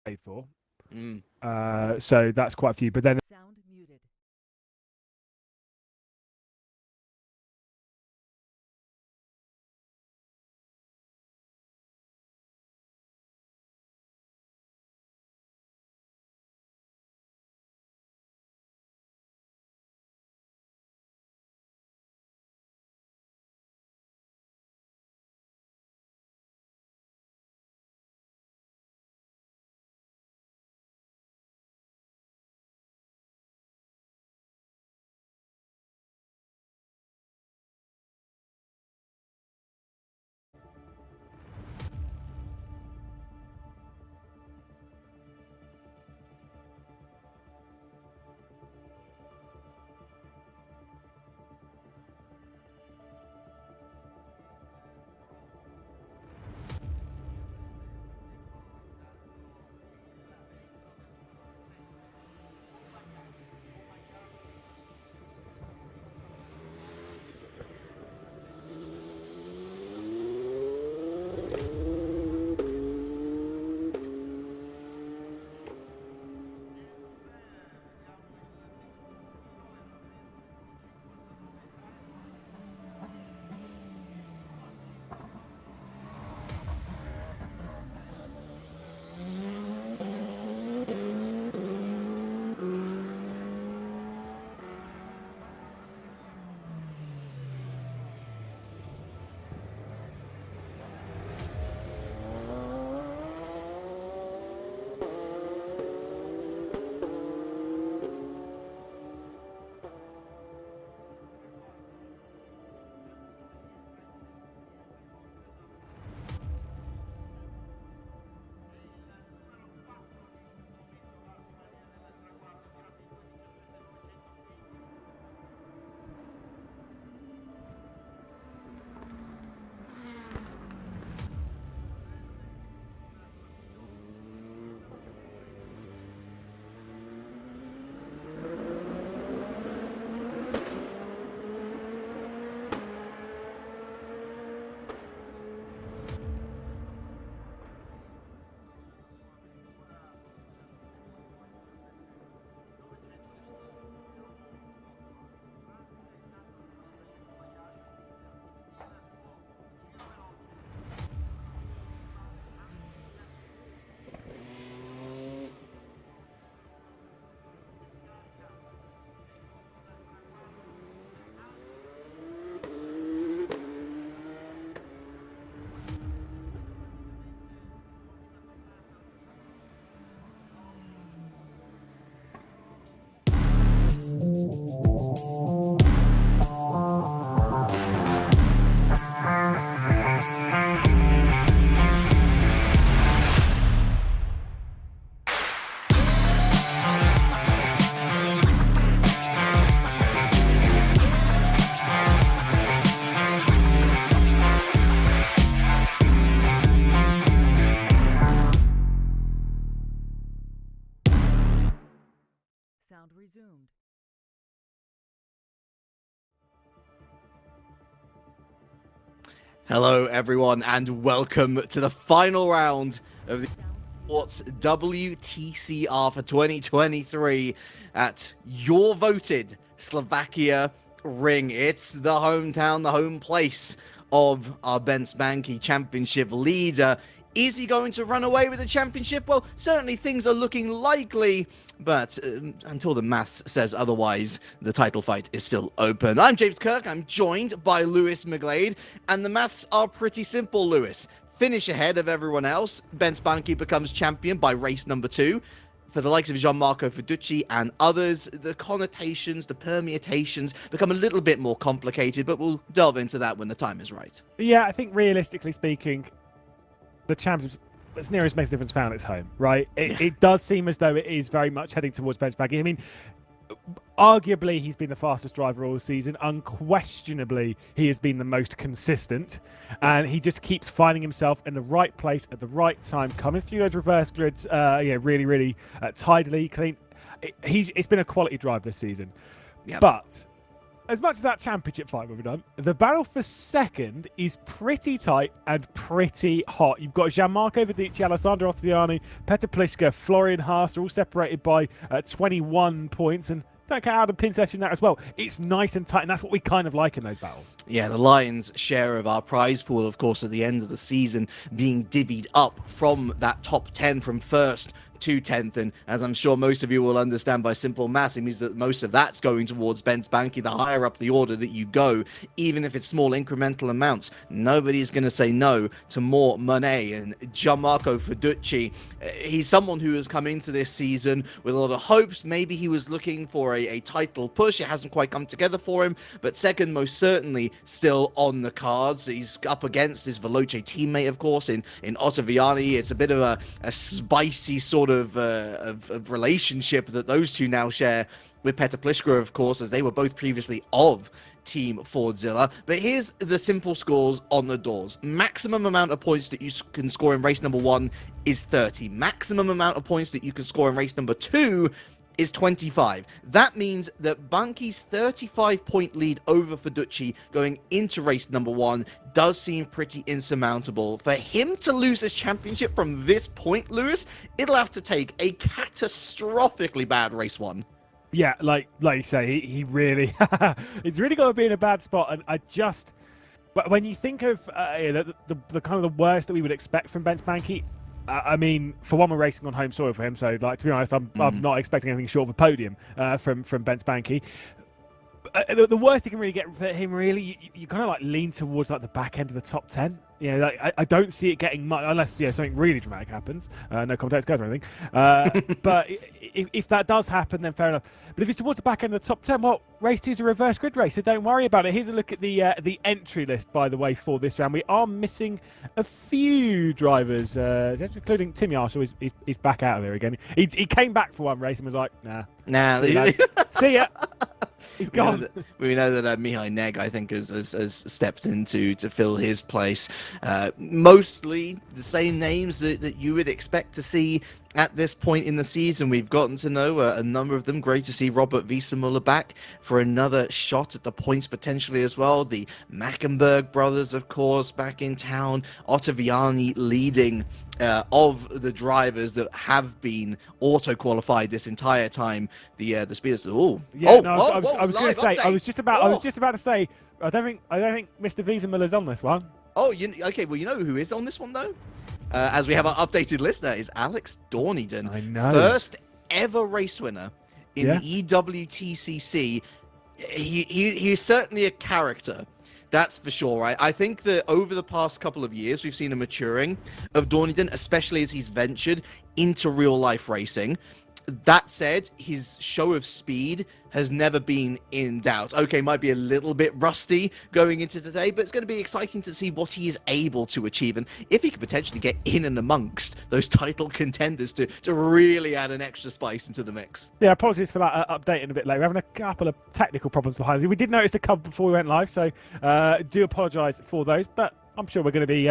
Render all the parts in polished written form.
paid for. So that's quite a few. But then Sound muted. Sound resumed. Hello, everyone, and welcome to the final round of the Esports WTCR for 2023 at your voted Slovakia Ring. It's the hometown, the home place of our Ben Spanky Championship leader. Is he going to run away with the championship? Well, certainly things are looking likely, but until the maths says otherwise, the title fight is still open. I'm James Kirk, I'm joined by Lewis McGlade, and the maths are pretty simple, Lewis. Finish ahead of everyone else, Ben Spanky becomes champion by race number 2. For the likes of Gianmarco Fiducci and others, the connotations, the permutations become a little bit more complicated, but we'll delve into that when the time is right. Yeah, I think realistically speaking, the championship, as near as makes a difference, found its home, right? It does seem as though it is very much heading towards Ben Spanky. I mean, arguably, he's been the fastest driver all season. Unquestionably, he has been the most consistent. And he just keeps finding himself in the right place at the right time, coming through those reverse grids really, really tidily, clean. It's been a quality drive this season. Yep. But as much as that championship fight we've done, the battle for second is pretty tight and pretty hot. You've got Gianmarco Viducci, Alessandro Ottaviani, Petr Pliska, Florian Haas are all separated by 21 points, and don't care how the pin session that as well. It's nice and tight, and that's what we kind of like in those battles. Yeah, the Lions' share of our prize pool, of course, at the end of the season being divvied up from that top 10 from first to 10th, and as I'm sure most of you will understand by simple maths, it means that most of that's going towards Benz Banky. The higher up the order that you go, even if it's small incremental amounts, nobody's going to say no to more money. And Gianmarco Fiducci, he's someone who has come into this season with a lot of hopes. Maybe he was looking for a title push. It hasn't quite come together for him, but second most certainly still on the cards. He's up against his Veloce teammate, of course, in Ottaviani. It's a bit of a spicy sort of relationship that those two now share with Petr Pliska, of course, as they were both previously of Team Fordzilla. But here's the simple scores on the doors. Maximum amount of points that you can score in race number 1 is 30. Maximum amount of points that you can score in race number 2 is 25. That means that Banky's 35-point lead over Fiducci going into race number 1 does seem pretty insurmountable. For him to lose this championship from this point, Lewis, it'll have to take a catastrophically bad race 1. Yeah, like you say, he really, it's really got to be in a bad spot. And but when you think of the kind of the worst that we would expect from Benz Banky, I mean, for one, we're racing on home soil for him, so like to be honest, I'm not expecting anything short of a podium from Benz Banky. The worst you can really get for him, really, you kind of like lean towards like the back end of the top 10. You know, like, I don't see it getting much unless something really dramatic happens. No context goes or anything. But if that does happen, then fair enough. But if it's towards the back end of the top 10, well, race 2 is a reverse grid race, so don't worry about it. Here's a look at the entry list, by the way, for this round. We are missing a few drivers, including Tim Yarshall. He's back out of here again. He came back for one race and was like, nah, see ya. He's gone. We know that Mihai Neg, I think, has stepped in to fill his place. Mostly the same names that you would expect to see at this point in the season. We've gotten to know a number of them. Great to see Robert Wiesemuller back for another shot at the points potentially as well. The Mackenberg brothers, of course, back in town. Ottaviani leading of the drivers that have been auto-qualified this entire time. The speeders. I was going to say. I was just about to say. I don't think Mr. Wiesemuller's on this one. Oh, okay. Well, you know who is on this one though. As we have our updated list, there is Alex Dorniden. I know. First ever race winner in the EWTCC. He's certainly a character. That's for sure, right? I think that over the past couple of years, we've seen a maturing of Dorniden, especially as he's ventured into real-life racing. That said, his show of speed has never been in doubt. Okay, might be a little bit rusty going into today, but it's going to be exciting to see what he is able to achieve, and if he could potentially get in and amongst those title contenders to really add an extra spice into the mix. Yeah, apologies for that updating a bit late. We're having a couple of technical problems behind us. We did notice a couple before we went live, so do apologise for those, but I'm sure we're going to be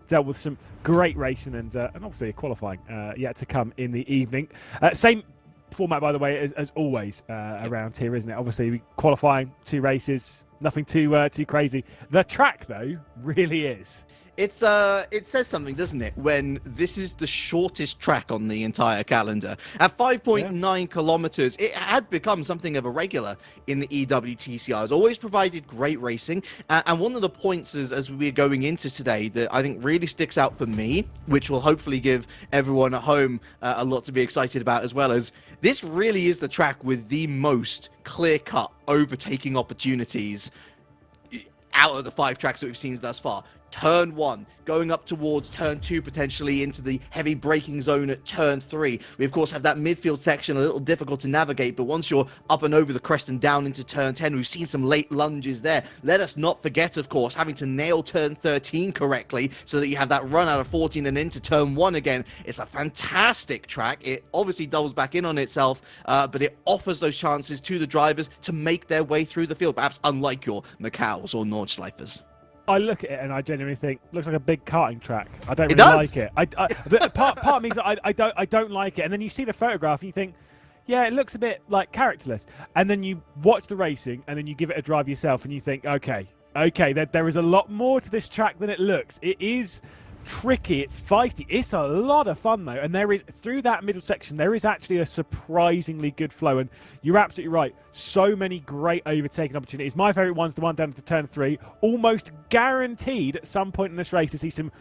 dealt with some great racing and obviously a qualifying yet to come in the evening. Same format, by the way, as always around here, isn't it? Obviously, qualifying 2 races, nothing too crazy. The track, though, really is. It says something, doesn't it, when this is the shortest track on the entire calendar. At 5.9 kilometers, it had become something of a regular in the EWTCR. It's always provided great racing. And one of the points as we're going into today that I think really sticks out for me, which will hopefully give everyone at home a lot to be excited about as well, as this really is the track with the most clear-cut overtaking opportunities out of the 5 tracks that we've seen thus far. Turn 1, going up towards turn 2, potentially into the heavy braking zone at turn 3. We, of course, have that midfield section a little difficult to navigate, but once you're up and over the crest and down into turn 10, we've seen some late lunges there. Let us not forget, of course, having to nail turn 13 correctly so that you have that run out of 14 and into turn 1 again. It's a fantastic track. It obviously doubles back in on itself, but it offers those chances to the drivers to make their way through the field, perhaps unlike your Macaus or Nordschleifers. I look at it and I genuinely think it looks like a big karting track. I don't really like it. Part of me is I don't like it. And then you see the photograph and you think, yeah, it looks a bit like characterless. And then you watch the racing, and then you give it a drive yourself, and you think, okay, there is a lot more to this track than it looks. It is tricky, it's feisty, it's a lot of fun though, and there is, through that middle section, there is actually a surprisingly good flow, and you're absolutely right, so many great overtaking opportunities. My favourite one's the one down to turn 3, almost guaranteed at some point in this race to see some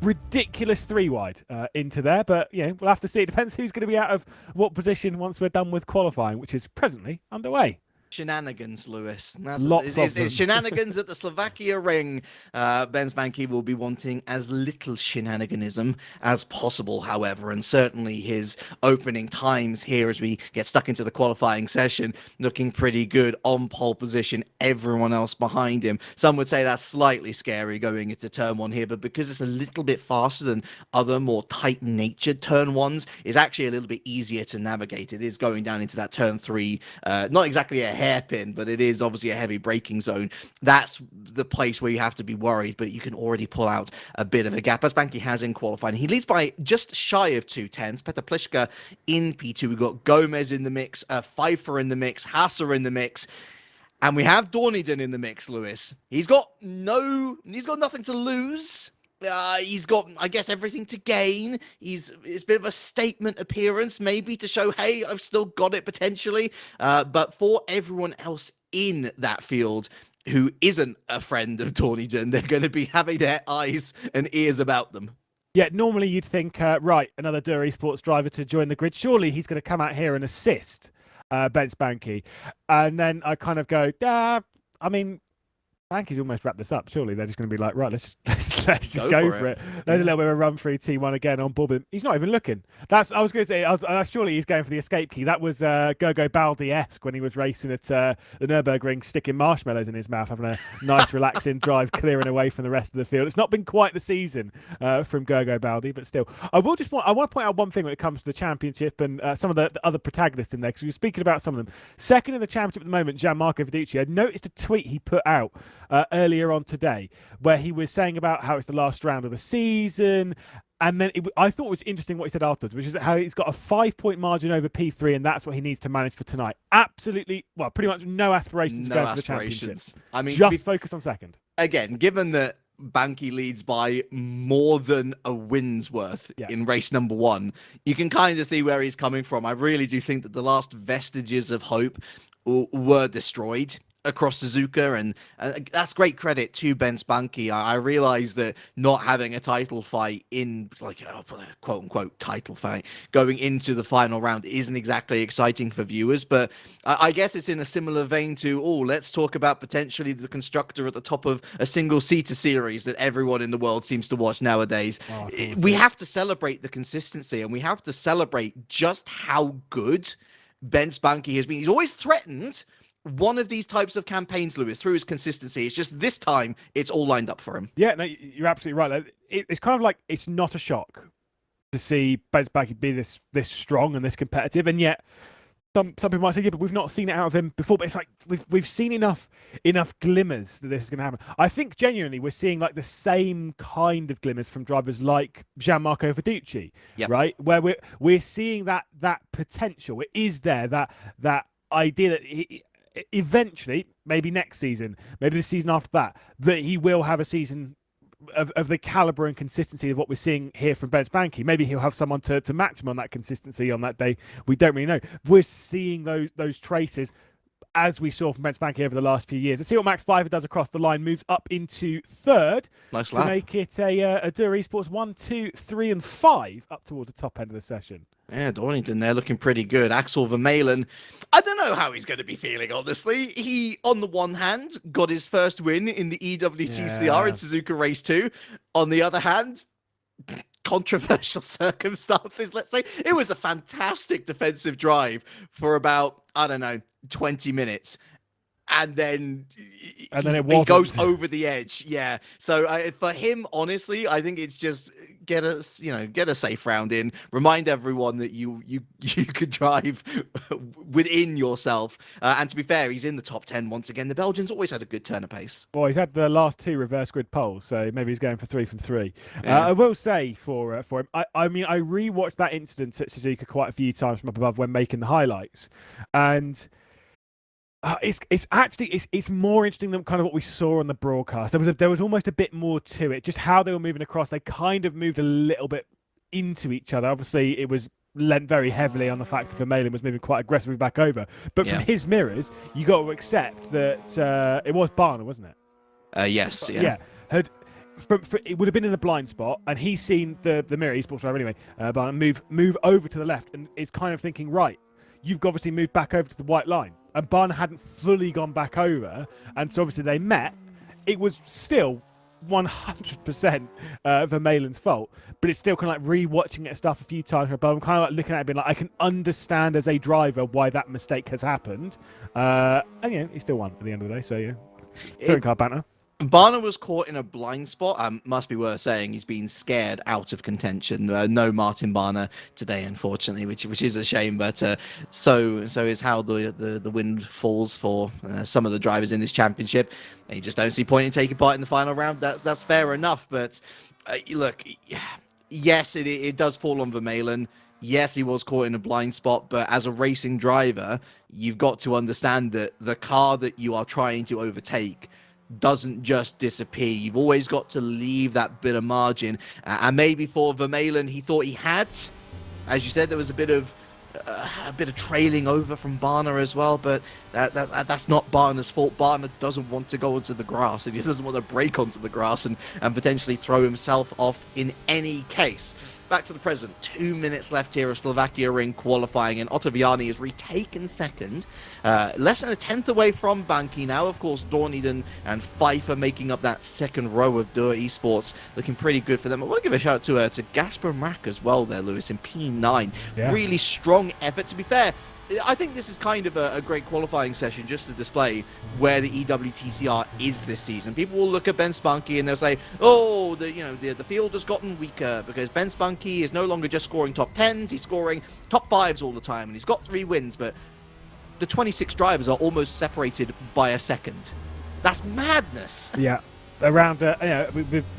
ridiculous 3-wide into there, but yeah, we'll have to see. It depends who's going to be out of what position once we're done with qualifying, which is presently underway. Shenanigans, Lewis. It's shenanigans at the Slovakia Ring. Ben Spanky will be wanting as little shenaniganism as possible, however, and certainly his opening times here as we get stuck into the qualifying session looking pretty good on pole position, everyone else behind him. Some would say that's slightly scary going into turn 1 here, but because it's a little bit faster than other more tight-natured turn 1s, it's actually a little bit easier to navigate. It is going down into that turn 3, not exactly a hairpin, but it is obviously a heavy braking zone. That's the place where you have to be worried, but you can already pull out a bit of a gap, as Banky has in qualifying. He leads by just shy of 2 tenths. Petr Pliška in P2. We've got Gomez in the mix, Pfeiffer in the mix, Hasser in the mix, and we have Dorniden in the mix, Lewis. He's got nothing to lose. He's got, I guess, everything to gain. It's a bit of a statement appearance, maybe, to show, hey, I've still got it potentially. But for everyone else in that field who isn't a friend of Dorniden, they're going to be having their eyes and ears about them. Yeah, normally you'd think, right, another Dur Esports driver to join the grid. Surely he's going to come out here and assist Ben Spanky. And then I kind of go, I mean, Spanky's almost wrapped this up. Surely they're just going to be like, right, let's just go for it. There's a little bit of a run through T1 again on board. He's not even looking. I was going to say, surely he's going for the escape key. That was Gergo Baldi-esque when he was racing at the Nürburgring, sticking marshmallows in his mouth, having a nice relaxing drive, clearing away from the rest of the field. It's not been quite the season from Gergo Baldi, but still. I want to point out one thing when it comes to the championship and some of the other protagonists in there, because we were speaking about some of them. Second in the championship at the moment, Gianmarco Viducci. I noticed a tweet he put out earlier on today where he was saying about how it's the last round of the season, and then I thought it was interesting what he said afterwards, which is how he's got a 5-point margin over P3, and that's what he needs to manage for tonight. Absolutely, well, pretty much no aspirations going for the championship. I mean, just focus on second. Again, given that Banky leads by more than a win's worth in race number 1, you can kind of see where he's coming from. I really do think that the last vestiges of hope were destroyed across Suzuka, and that's great credit to Ben Spanky. I realize that not having a title fight in, like, a quote-unquote title fight going into the final round isn't exactly exciting for viewers, but I guess it's in a similar vein to, let's talk about potentially the constructor at the top of a single-seater series that everyone in the world seems to watch nowadays. We have to celebrate the consistency, and we have to celebrate just how good Ben Spanky has been. He's always threatened one of these types of campaigns, Lewis, through his consistency. It's just this time it's all lined up for him. Yeah, no, you're absolutely right. It's kind of like, it's not a shock to see Ben Spanky be this strong and this competitive, and yet some people might say, yeah, but we've not seen it out of him before. But it's like we've seen enough glimmers that this is going to happen. I think genuinely we're seeing like the same kind of glimmers from drivers like Gianmarco Viducci, right? Where we're seeing that potential. It is there, that idea that eventually, maybe next season, maybe the season after that he will have a season of the caliber and consistency of what we're seeing here from Ben Spanky. Maybe he'll have someone to match him on that consistency on that day. We don't really know. We're seeing those traces as we saw from Ben Spanky over the last few years. Let's see what Max Pfeiffer does across the line. Moves up into third to make it a Dur Esports 1, 2, 3, and 5 up towards the top end of the session. Yeah, Dornington there looking pretty good. Axel Vermeulen, I don't know how he's going to be feeling, honestly. He, on the one hand, got his first win in the EWTCR in Suzuka Race 2. On the other hand, controversial circumstances, let's say. It was a fantastic defensive drive for about, 20 minutes. And then it goes over the edge. Yeah. So for him, honestly, I think it's just get a safe round in. Remind everyone that you could drive within yourself. And to be fair, he's in the top 10 once again. The Belgians always had a good turn of pace. Well, he's had the last 2 reverse grid poles, so maybe he's going for 3 from 3. Yeah. I will say for him, I mean, I rewatched that incident at Suzuka quite a few times from up above when making the highlights, and it's more interesting than kind of what we saw on the broadcast. There was almost a bit more to it, just how they were moving across. They kind of moved a little bit into each other. Obviously, it was lent very heavily on the fact that Vermeulen was moving quite aggressively back over. But from his mirrors, you got to accept that it was Barner, wasn't it? Yes. Yeah. It would have been in the blind spot, and he's seen the mirror, Esports driver anyway, Barner move over to the left, and is kind of thinking, right, you've obviously moved back over to the white line. And Barner hadn't fully gone back over, and so obviously they met. It was still 100% Vermeulen's fault, but it's still kind of like re-watching it stuff a few times. But I'm kind of like looking at it, being like, I can understand as a driver why that mistake has happened, and he still won at the end of the day. So touring car banter. Barner was caught in a blind spot. Must be worth saying he's been scared out of contention. No Martin Barner today, unfortunately, which is a shame. But so is how the wind falls for some of the drivers in this championship. You just don't see point in taking part in the final round. That's fair enough. But look, yes, it does fall on Vermeulen. Yes, he was caught in a blind spot, but as a racing driver, you've got to understand that the car that you are trying to overtake doesn't just disappear. You've always got to leave that bit of margin. And maybe for Vermeulen, he thought he had. As you said, there was a bit of trailing over from Barner as well, but that's not Barner's fault. Barner doesn't want to go onto the grass, and he doesn't want to break onto the grass and potentially throw himself off in any case. Back to the present. 2 minutes left here of Slovakia Ring qualifying, and Ottaviani is retaken second. Less than a tenth away from Banki now. Of course, Dorniden and Pfeiffer making up that second row of Dura Esports. Looking pretty good for them. I want to give a shout out to Gasper Mrak as well there, Lewis, in P9. Yeah. Really strong effort. To be fair, I think this is kind of a great qualifying session just to display where the EWTCR is this season. People will look at Ben Spunky and they'll say, oh, the field has gotten weaker because Ben Spunky is no longer just scoring top 10s, he's scoring top 5s all the time, and he's got 3 wins, but the 26 drivers are almost separated by a second. That's madness. Yeah. Around,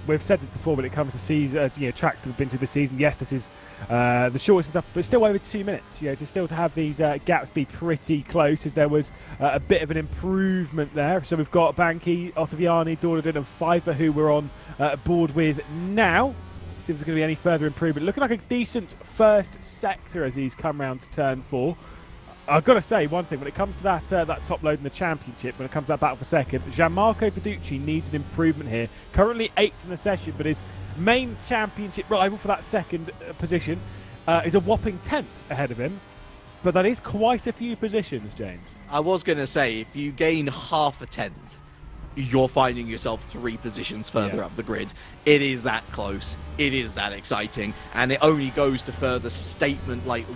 we've said this before when it comes to season, tracks that have been to the season. Yes, this is the shortest stuff, but still over 2 minutes. To have these gaps be pretty close, as there was a bit of an improvement there. So we've got Banki, Ottaviani, Dorniden, and Pfeiffer, who we're on board with now. See if there's going to be any further improvement. Looking like a decent first sector as he's come round to turn 4. I've got to say one thing, when it comes to that top load in the championship, when it comes to that battle for second, Gianmarco Fiducci needs an improvement here. Currently 8th in the session, but his main championship rival for that second position is a whopping 10th ahead of him. But that is quite a few positions, James. I was going to say, if you gain half a 10th, you're finding yourself 3 positions further up the grid. It is that close. It is that exciting. And it only goes to further statement, like,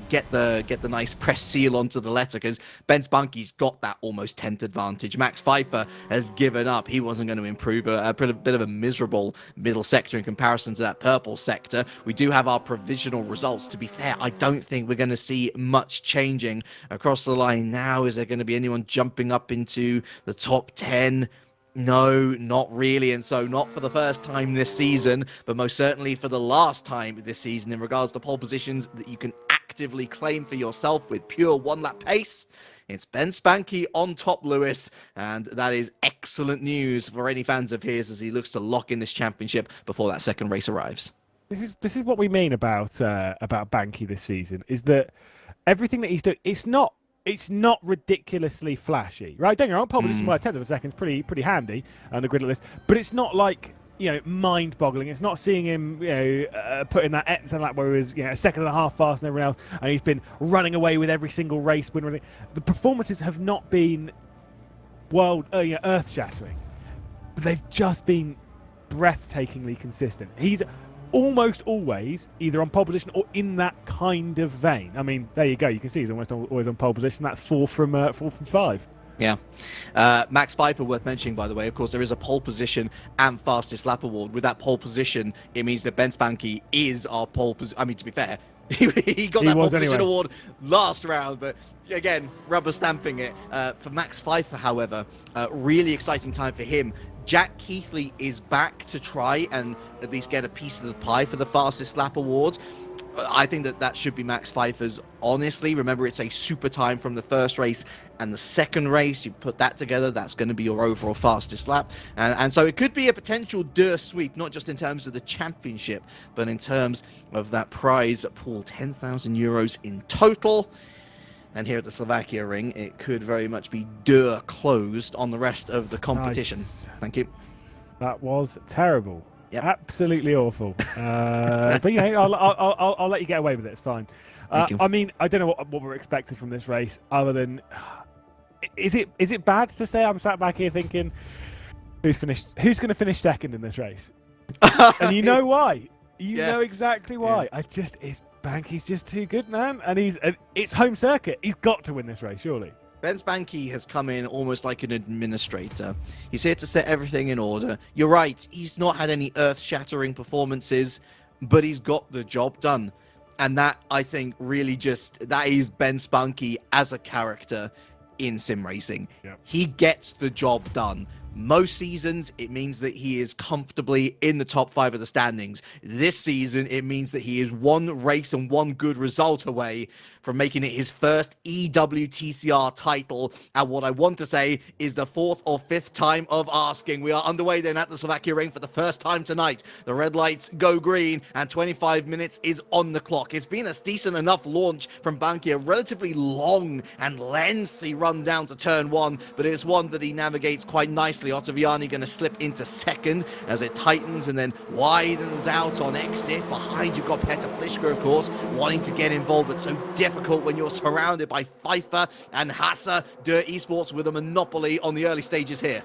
get the nice press seal onto the letter, because Ben Spunky's got that almost 10th advantage. Max Pfeiffer has given up. He wasn't going to improve. A bit of a miserable middle sector in comparison to that purple sector. We do have our provisional results. To be fair, I don't think we're going to see much changing across the line now. Is there going to be anyone jumping up into the top 10? No, not really, and so not for the first time this season, but most certainly for the last time this season in regards to pole positions that you can actively claim for yourself with pure one-lap pace. It's Ben Spanky on top, Lewis, and that is excellent news for any fans of his as he looks to lock in this championship before that second race arrives. This is what we mean about Banky this season, is that everything that he's doing, it's not ridiculously flashy, right? Don't get me wrong, pole position by a tenth of a second is pretty handy on the grid list, but it's not like mind-boggling. It's not seeing him put in that Etzen lap where he was a second and a half faster than everyone else, and he's been running away with every single race win. The performances have not been earth-shattering, but they've just been breathtakingly consistent. He's almost always either on pole position or in that kind of vein. I mean, there you go. You can see he's almost always on pole position. That's 4 from 5. Yeah. Max Pfeiffer, worth mentioning, by the way. Of course, there is a pole position and fastest lap award. With that pole position, it means that Ben Spanky is our pole position. I mean, to be fair, he got that pole position award last round, but again, rubber stamping it. For Max Pfeiffer, however, really exciting time for him. Jack Keithley is back to try and at least get a piece of the pie for the fastest lap award. I think that should be Max Pfeiffer's, honestly. Remember, it's a super time from the first race and the second race. You put that together, that's going to be your overall fastest lap. And so it could be a potential sweep, not just in terms of the championship, but in terms of that prize pool, 10,000 euros in total. And here at the Slovakia Ring, it could very much be closed on the rest of the competition. Nice. Thank you. That was terrible. Yep. Absolutely awful. But you know, I'll let you get away with it. It's fine. I mean, I don't know what we're expecting from this race, other than is it bad to say I'm sat back here thinking who's going to finish second in this race? And you know why? You know exactly why. Yeah. Banky's just too good, man, and it's home circuit. He's got to win this race, surely. Ben Spanky has come in almost like an administrator. He's here to set everything in order. You're right, he's not had any earth-shattering performances, but he's got the job done. And that, I think, really that is Ben Spanky as a character in sim racing. Yep. He gets the job done. Most seasons, it means that he is comfortably in the top 5 of the standings. This season, it means that he is one race and one good result away from making it his first EWTCR title. And what I want to say is the 4th or 5th time of asking. We are underway then at the Slovakia Ring for the first time tonight. The red lights go green and 25 minutes is on the clock. It's been a decent enough launch from Banky, a relatively long and lengthy run down to turn 1, but it's one that he navigates quite nicely. Ottaviani going to slip into second as it tightens and then widens out on exit. Behind you've got Petr Pliška, of course, wanting to get involved, but so difficult when you're surrounded by Pfeiffer and Hassa. Dirt Esports with a monopoly on the early stages here.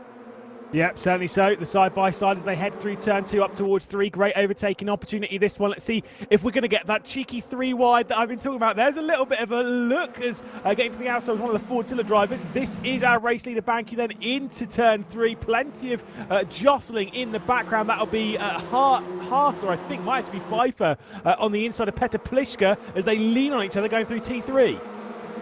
Yep, certainly so. The side-by-side as they head through turn 2 up towards 3. Great overtaking opportunity, this one. Let's see if we're going to get that cheeky 3 wide that I've been talking about. There's a little bit of a look as getting to the outside was one of the Ford Tiller drivers. This is our race leader, Banky, then into turn 3. Plenty of jostling in the background. That'll be Haas, or I think might actually be Pfeiffer, on the inside of Petr Pliška as they lean on each other going through T3.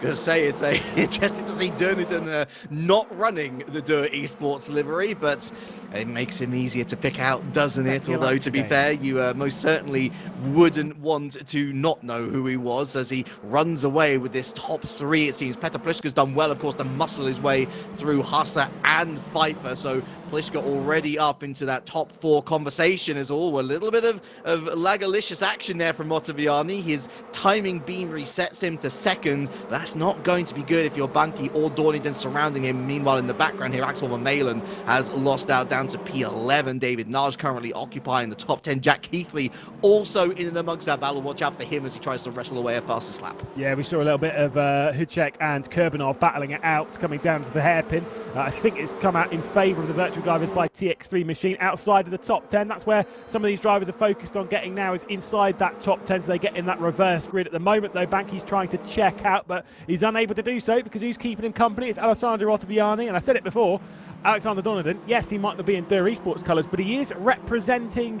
Going to say it's interesting to see Durniden not running the Dirt Esports livery, but it makes him easier to pick out, doesn't it? Although, to be fair, you most certainly wouldn't want to not know who he was as he runs away with this top 3, it seems. Petr Pliška's done well, of course, to muscle his way through Hassa and Pfeiffer, so Pliška already up into that top 4 conversation as all. A little bit of lagalicious action there from Ottaviani. His timing beam resets him to second. That's not going to be good if you're Banky or Dorniden surrounding him. Meanwhile, in the background here, Axel Van Malen has lost out down to P11. David Naj currently occupying the top 10. Jack Keithley also in and amongst that battle. Watch out for him as he tries to wrestle away a fastest lap. Yeah, we saw a little bit of Hudcek and Kurbanov battling it out, coming down to the hairpin. I think it's come out in favour of the virtual drivers by TX3 Machine outside of the top 10. That's where some of these drivers are focused on getting now, is inside that top 10, so they get in that reverse grid. At the moment, though, Banky's trying to check out, but he's unable to do so because who's keeping him company? It's Alessandro Ottaviani, and I said it before, Alexander Donaldon, yes, he might not be in Dirt Esports colours, but he is representing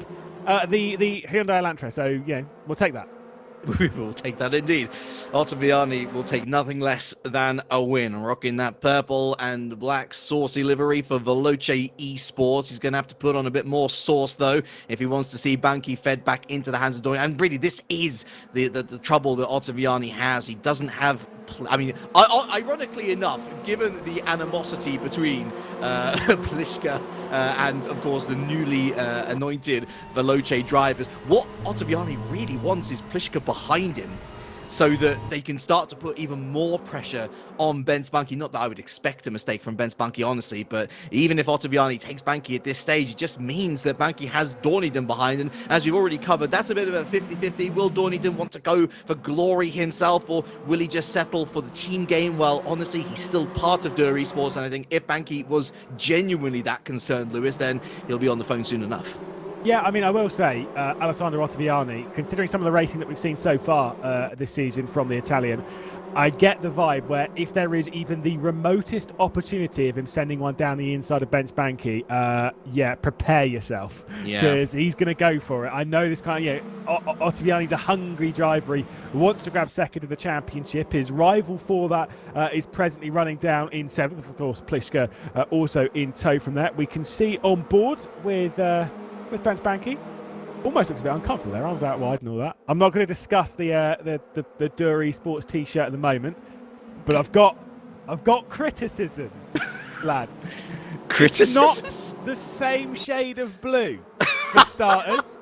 the Hyundai Elantra, so, yeah, we'll take that. We will take that indeed. Ottaviani will take nothing less than a win. Rocking that purple and black saucy livery for Veloce Esports. He's going to have to put on a bit more sauce, though, if he wants to see Banky fed back into the hands of Dory. And really, this is the trouble that Ottaviani has. He doesn't have... I mean, ironically enough, given the animosity between Pliška and, of course, the newly anointed Veloce drivers, what Ottaviani really wants is Pliška behind him so that they can start to put even more pressure on Ben Spanky. Not that I would expect a mistake from Ben Spanky, honestly, but even if Ottaviani takes Banky at this stage, it just means that Banky has Dorniden behind. And as we've already covered, that's a bit of a 50-50. Will Dorniden want to go for glory himself, or will he just settle for the team game? Well, honestly, he's still part of Dirt Esports, and I think if Banky was genuinely that concerned, Lewis, then he'll be on the phone soon enough. Yeah, I mean, I will say, Alessandro Ottaviani, considering some of the racing that we've seen so far this season from the Italian, I get the vibe where if there is even the remotest opportunity of him sending one down the inside of Benz Banky, yeah, prepare yourself, because he's going to go for it. I know this kind of, Ottaviani's a hungry driver. He wants to grab second in the championship. His rival for that is presently running down in seventh. Of course, Pliszka also in tow from that. We can see on board with Benz Banky. Almost looks a bit uncomfortable there, arms out wide and all that. I'm not going to discuss the Dur Esports t-shirt at the moment, but I've got criticisms, lads. Criticisms? It's not the same shade of blue, for starters.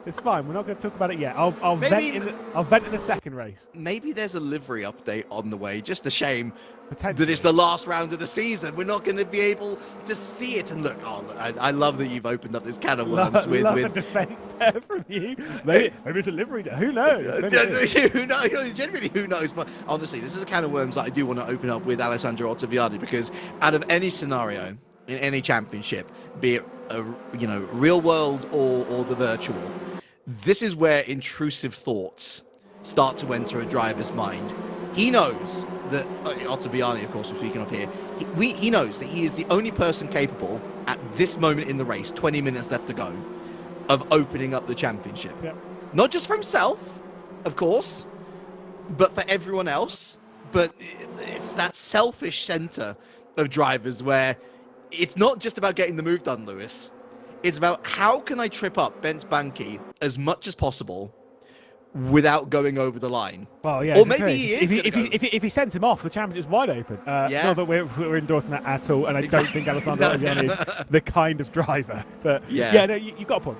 It's fine. We're not going to talk about it yet. I'll vent in the second race. Maybe there's a livery update on the way. Just a shame that Potentially. it's the last round of the season. We're not going to be able to see it. And look, I love that you've opened up this can of worms with the defence there from you. Maybe it's a livery. Who knows? who knows? Generally, who knows? But honestly, this is a can of worms that I do want to open up with Alessandro Ottaviani, because out of any scenario in any championship, be it real world or the virtual, this is where intrusive thoughts start to enter a driver's mind. He knows that Ottaviani, of course, we're speaking of here. He knows that he is the only person capable at this moment in the race, 20 minutes left to go, of opening up the championship. Yep. Not just for himself, of course, but for everyone else. But it's that selfish center of drivers where it's not just about getting the move done, Lewis. It's about how can I trip up Benz Banky as much as possible without going over the line. Well, yeah. Or maybe he is if he sends him off, the championship's wide open. Not that we're endorsing that at all, and I don't think Alessandro Ottaviani is the kind of driver. But no, you've got a point.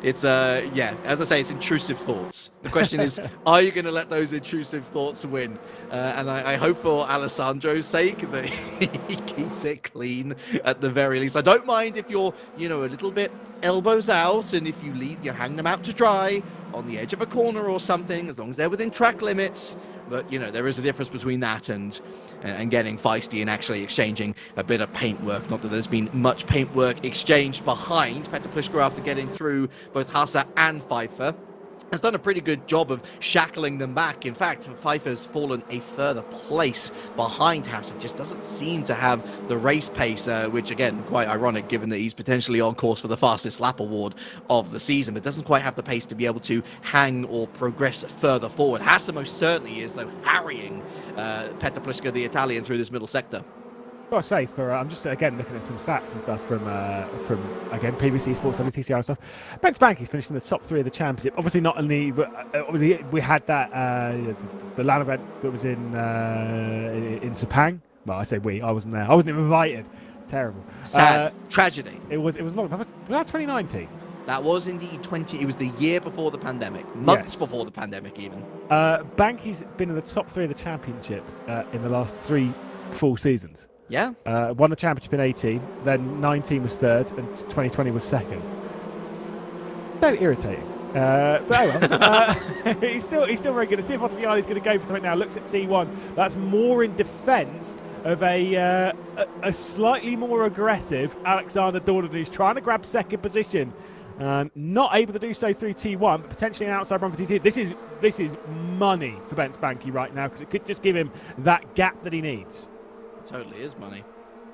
It's as I say, it's intrusive thoughts. The question is, are you going to let those intrusive thoughts win? And I hope for Alessandro's sake that he keeps it clean at the very least. I don't mind if you're, a little bit elbows out, and if you hang them out to dry on the edge of a corner or something, as long as they're within track limits. But, there is a difference between that and getting feisty and actually exchanging a bit of paintwork. Not that there's been much paintwork exchanged behind Petr Pliszka after getting through both Hasse and Pfeiffer. Has done a pretty good job of shackling them back. In fact, Pfeiffer's fallen a further place behind Hasse. Just doesn't seem to have the race pace, which again, quite ironic given that he's potentially on course for the fastest lap award of the season, but doesn't quite have the pace to be able to hang or progress further forward. Hasse most certainly is, though, harrying Petr Pliszka, the Italian, through this middle sector. Got to say, I'm just again looking at some stats and stuff from again previous Esports WTCR stuff. Benz Banky's finished in the top 3 of the championship. Obviously not only, but obviously we had that the LAN event that was in Sepang. Well, I say we. I wasn't there. I wasn't even invited. Terrible. Sad. Tragedy. It was long. Was that 2019? That was indeed 20. It was the year before the pandemic. Months before the pandemic, even. Banky's been in the top 3 of the championship in the last 3 full seasons. Yeah. Won the championship in 18, then 19 was 3rd, and 2020 was 2nd. So irritating. But he's still very good. Let's see if Ottaviani's going to go for something now. Looks at T1. That's more in defence of a slightly more aggressive Alexander Dornan, who's trying to grab second position. Not able to do so through T1, but potentially an outside run for T2. This is money for Benz Banky right now, because it could just give him that gap that he needs. Totally is money.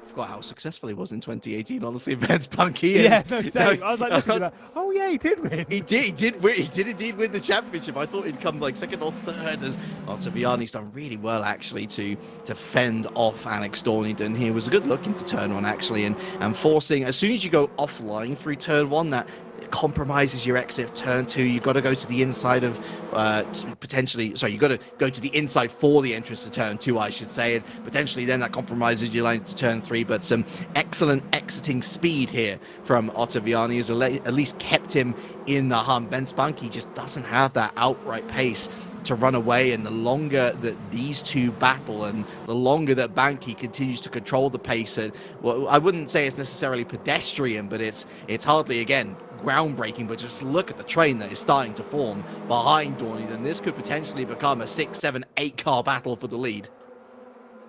I forgot how successful he was in 2018, honestly, Benz Banky. Yeah, no, same. I was like, looking at that. Oh yeah, he did win. He did win. He did indeed win the championship. I thought he'd come like 2nd or 3rd. As Ottaviani's done really well actually to fend off Alex Dornington. He was a good look into turn 1 actually, and forcing, as soon as you go offline through turn 1, that compromises your exit of turn 2. You've got to go to the inside of you've got to go to the inside for the entrance to turn 2, I should say, and potentially then that compromises your line to turn 3. But some excellent exiting speed here from Ottaviani has at least kept him in the hunt. Benz Banky just doesn't have that outright pace to run away, and the longer that these two battle and the longer that Banky continues to control the pace, and well, I wouldn't say it's necessarily pedestrian, but it's hardly, again, groundbreaking, but just look at the train that is starting to form behind Dornington. This could potentially become a 6, 7, 8 car battle for the lead.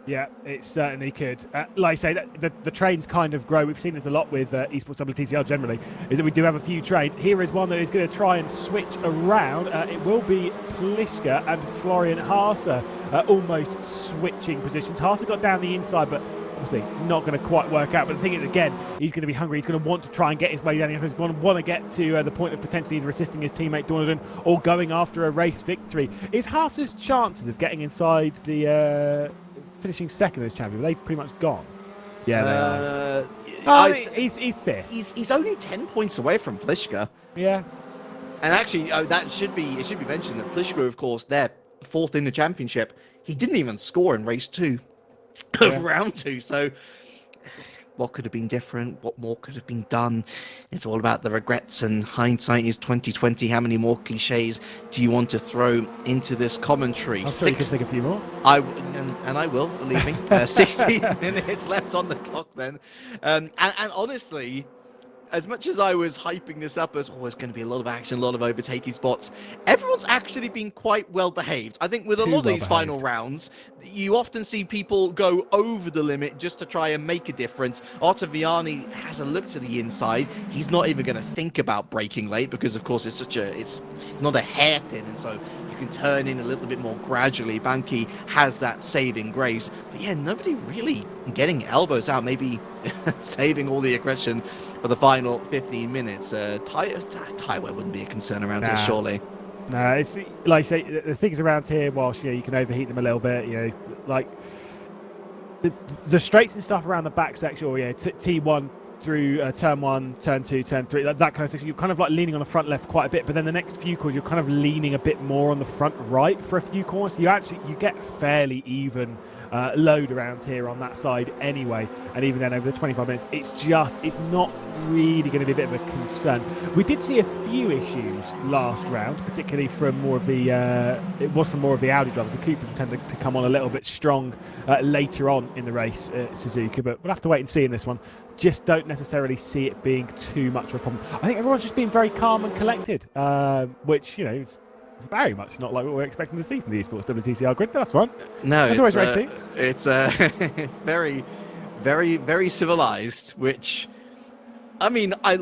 Yeah, it certainly could. Like I say, the trains kind of grow. We've seen this a lot with Esports WTCR generally, is that we do have a few trains. Here is one that is going to try and switch around. It will be Pliszka and Florian Haase almost switching positions. Haase got down the inside, but obviously not going to quite work out. But the thing is, again, he's going to be hungry. He's going to want to try and get his way down. He's going to want to get to the point of potentially either assisting his teammate Dorniden or going after a race victory. Is Haase's chances of getting inside the finishing second as champion, are they pretty much gone? Yeah, they are. He's fifth. He's only 10 points away from Pliška. Yeah. And actually, it should be mentioned that Pliška, of course, they're fourth in the championship. He didn't even score in race 2. Round 2. So what could have been different? What more could have been done? It's all about the regrets, and hindsight is 2020. How many more cliches do you want to throw into this commentary? I'm sure you can think a few more. I will, believe me. 16 minutes left on the clock then. And honestly, as much as I was hyping this up as, it's going to be a lot of action, a lot of overtaking spots, everyone's actually been quite well behaved. I think with a lot of these final rounds, you often see people go over the limit just to try and make a difference. Ottaviani has a look to the inside. He's not even going to think about braking late because, of course, it's not a hairpin, and so you can turn in a little bit more gradually. Banki has that saving grace. But yeah, nobody really getting elbows out, maybe saving all the aggression for the final 15 minutes. Tyway wouldn't be a concern around here, surely. No, it's like I say, the things around here, whilst you can overheat them a little bit, like the straights and stuff around the back section, or T1 through turn 1, turn 2, turn 3, like that kind of section, you're kind of like leaning on the front left quite a bit, but then the next few corners you're kind of leaning a bit more on the front right for a few corners. So you get fairly even load around here on that side anyway, and even then over the 25 minutes it's not really going to be a bit of a concern. We did see a few issues last round, particularly from more of the Audi drivers. The Coopers tended to come on a little bit strong later on in the race at Suzuka, but we'll have to wait and see in this one. Just don't necessarily see it being too much of a problem. I think everyone's just been very calm and collected, which is very much not like what we're expecting to see from the Esports WTCR grid. That's fine. No, it's always race team. It's very, very, very civilized. Which, I mean, I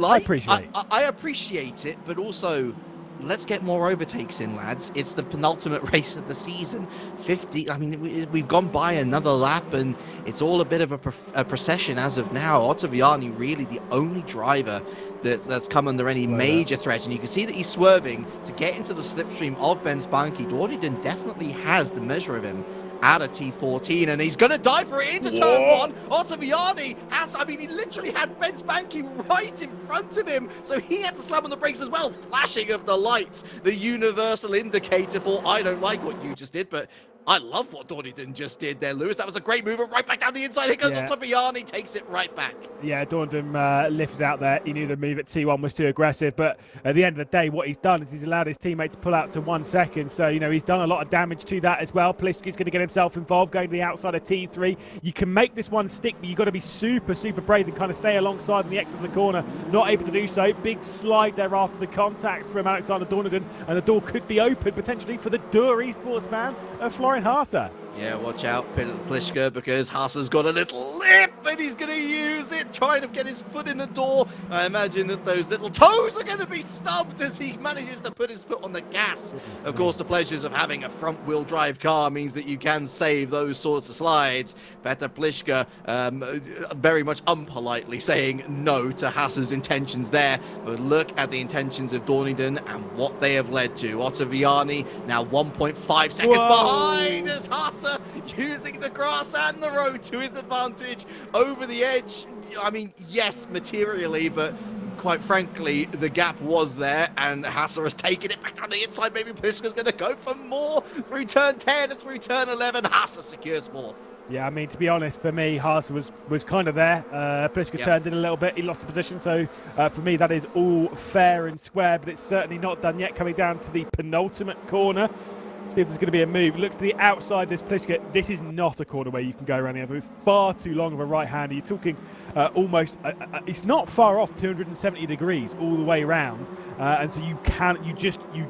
appreciate it, but also, let's get more overtakes in, lads. It's the penultimate race of the season. 50. I mean, we've gone by another lap, and it's all a bit of a procession as of now. Ottaviani really the only driver that's come under any major threat, and you can see that he's swerving to get into the slipstream of Ben Spanky. Dorniden definitely has the measure of him out of T14, and he's going to dive for it into turn 1. Ottaviani he literally had Ben Spanky right in front of him, so he had to slam on the brakes as well. Flashing of the lights, the universal indicator for I don't like what you just did, but I love what Dorniden just did there, Lewis. That was a great move, right back down the inside. Here goes Ottaviani, takes it right back. Yeah, Dorniden lifted out there. He knew the move at T1 was too aggressive, but at the end of the day, what he's done is he's allowed his teammate to pull out to 1 second. So, he's done a lot of damage to that as well. Pliška's going to get himself involved, going to the outside of T3. You can make this one stick, but you've got to be super, super brave and kind of stay alongside on the exit of the corner. Not able to do so. Big slide there after the contacts from Alexander Dorniden, and the door could be open potentially for the Dur Esports man, Florian Haase. Yeah, watch out, Pliška, because Haase's got a little lip and he's going to use it, trying to get his foot in the door. I imagine that those little toes are going to be stubbed as he manages to put his foot on the gas. Of course, the pleasures of having a front-wheel drive car means that you can save those sorts of slides. Petar Pliška very much unpolitely saying no to Haase's intentions there. But look at the intentions of Dorniden and what they have led to. Ottaviani now 1.5 seconds behind as Haase using the grass and the road to his advantage over the edge. I mean, yes, materially, but quite frankly, the gap was there, and Haase has taken it back down the inside. Maybe Pliška's going to go for more through turn 10 and through turn 11. Haase secures 4th. Yeah, I mean, to be honest, for me, Haase was kind of there. Pliška turned in a little bit. He lost the position. So for me, that is all fair and square, but it's certainly not done yet. Coming down to the penultimate corner. See if there's going to be a move. It looks to the outside, this Pliška. This is not a corner where you can go around the outside. It's far too long of a right-hander. You're talking almost, it's not far off 270 degrees all the way around. And so you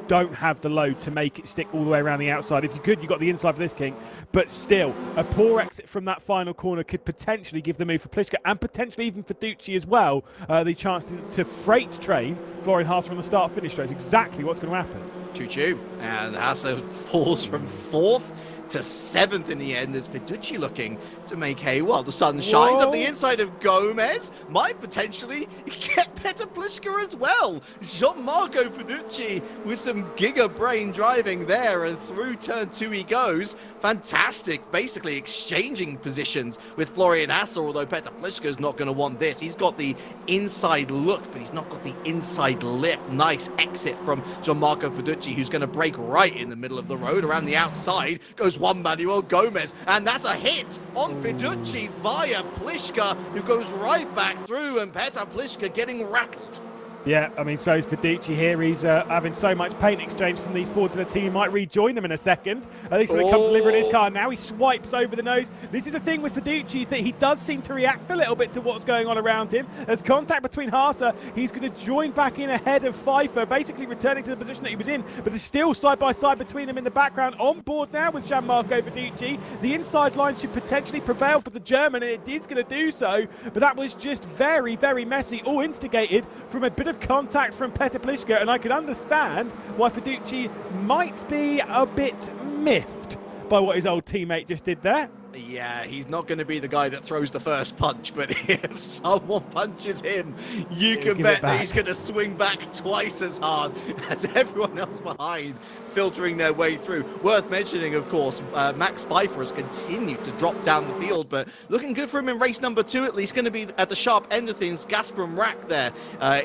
don't have the load to make it stick all the way around the outside. If you could, you got the inside for this king. But still, a poor exit from that final corner could potentially give the move for Pliška and potentially even for Ducci as well, the chance to freight train Florian Haase from the start-finish straight. It's exactly what's going to happen. Choo-choo. And Haase falls from 4th to 7th in the end, as Fiducci looking to make hay while the sun shines. Up the inside of Gomez, might potentially get Petr Pliška as well. Gianmarco Fiducci with some giga brain driving there, and through turn 2 he goes. Fantastic, basically exchanging positions with Florian Hassel, although Petr Pliška is not going to want this. He's got the inside look, but he's not got the inside lip. Nice exit from Gianmarco Fiducci, who's going to break right in the middle of the road. Around the outside goes Juan Manuel Gomez, and that's a hit on Fiducci via Pliška, who goes right back through, and Petr Pliška getting rattled. Yeah, I mean, so is Fiducci here. He's having so much paint exchange from the forwards of the team. He might rejoin them in a second, at least when it comes to delivering his car. Now he swipes over the nose. This is the thing with Fiducci, is that he does seem to react a little bit to what's going on around him. There's contact between Haase. He's going to join back in ahead of Pfeiffer, basically returning to the position that he was in, but there's still side-by-side between them in the background. On board now with Gianmarco Fiducci. The inside line should potentially prevail for the German, and it is going to do so, but that was just very, very messy, all instigated from a bit of contact from Petr Pliška, and I can understand why Fiducci might be a bit miffed by what his old teammate just did there. Yeah, he's not going to be the guy that throws the first punch, but if someone punches him, you can bet that he's going to swing back twice as hard as everyone else behind, filtering their way through. Worth mentioning, of course, Max Pfeiffer has continued to drop down the field, but looking good for him in race number 2, at least. Going to be at the sharp end of things. Gazprom Rack there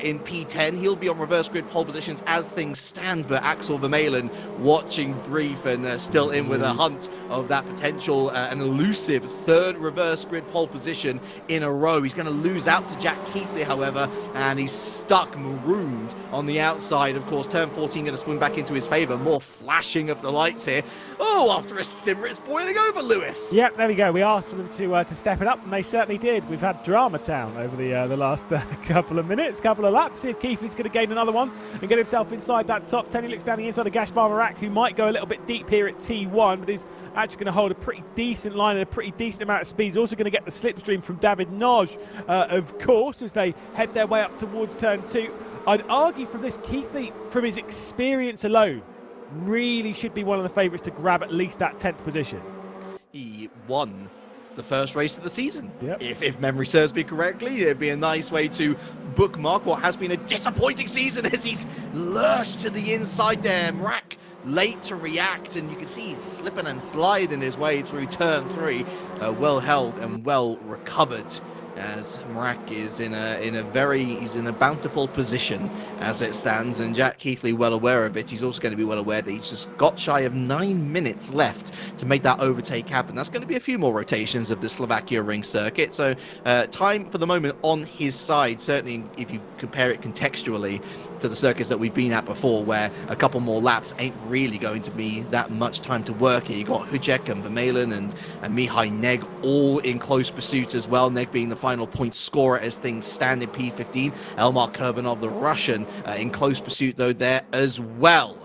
in P10. He'll be on reverse grid pole positions as things stand, but Axel Vermeulen watching brief and still in with a hunt of that potential and elusive third reverse grid pole position in a row. He's going to lose out to Jack Keithley, however, and he's stuck marooned on the outside. Of course, turn 14 going to swing back into his favor. More flashing of the lights here. Oh, after a simmer, it's boiling over, Lewis. Yep, there we go. We asked for them to step it up, and they certainly did. We've had Drama Town over the last couple of minutes, couple of laps. See if Keithley's going to gain another one and get himself inside that top 10. He looks down the inside of Gaspar Marak, who might go a little bit deep here at T1, but is actually going to hold a pretty decent line and a pretty decent amount of speed. He's also going to get the slipstream from David Noj, of course, as they head their way up towards turn 2. I'd argue from this, Keithley, from his experience alone, really should be one of the favourites to grab at least that 10th position. He won the first race of the season. Yep. If memory serves me correctly, it'd be a nice way to bookmark what has been a disappointing season as he's lurched to the inside there. Mrak late to react, and you can see he's slipping and sliding his way through turn 3. Well held and well recovered, as Mrak is in a bountiful position as it stands, and Jack Keithley well aware of it. He's also going to be well aware that he's just got shy of 9 minutes left to make that overtake happen. That's going to be a few more rotations of the Slovakia Ring circuit, so time for the moment on his side, certainly if you compare it contextually to the circuits that we've been at before, where a couple more laps ain't really going to be that much time to work here. You got Hujek and Vermeulen and Mihai Neg all in close pursuit as well, Neg being the final point scorer as things stand in P15. Elmar Kurbanov, the Russian, in close pursuit though there as well.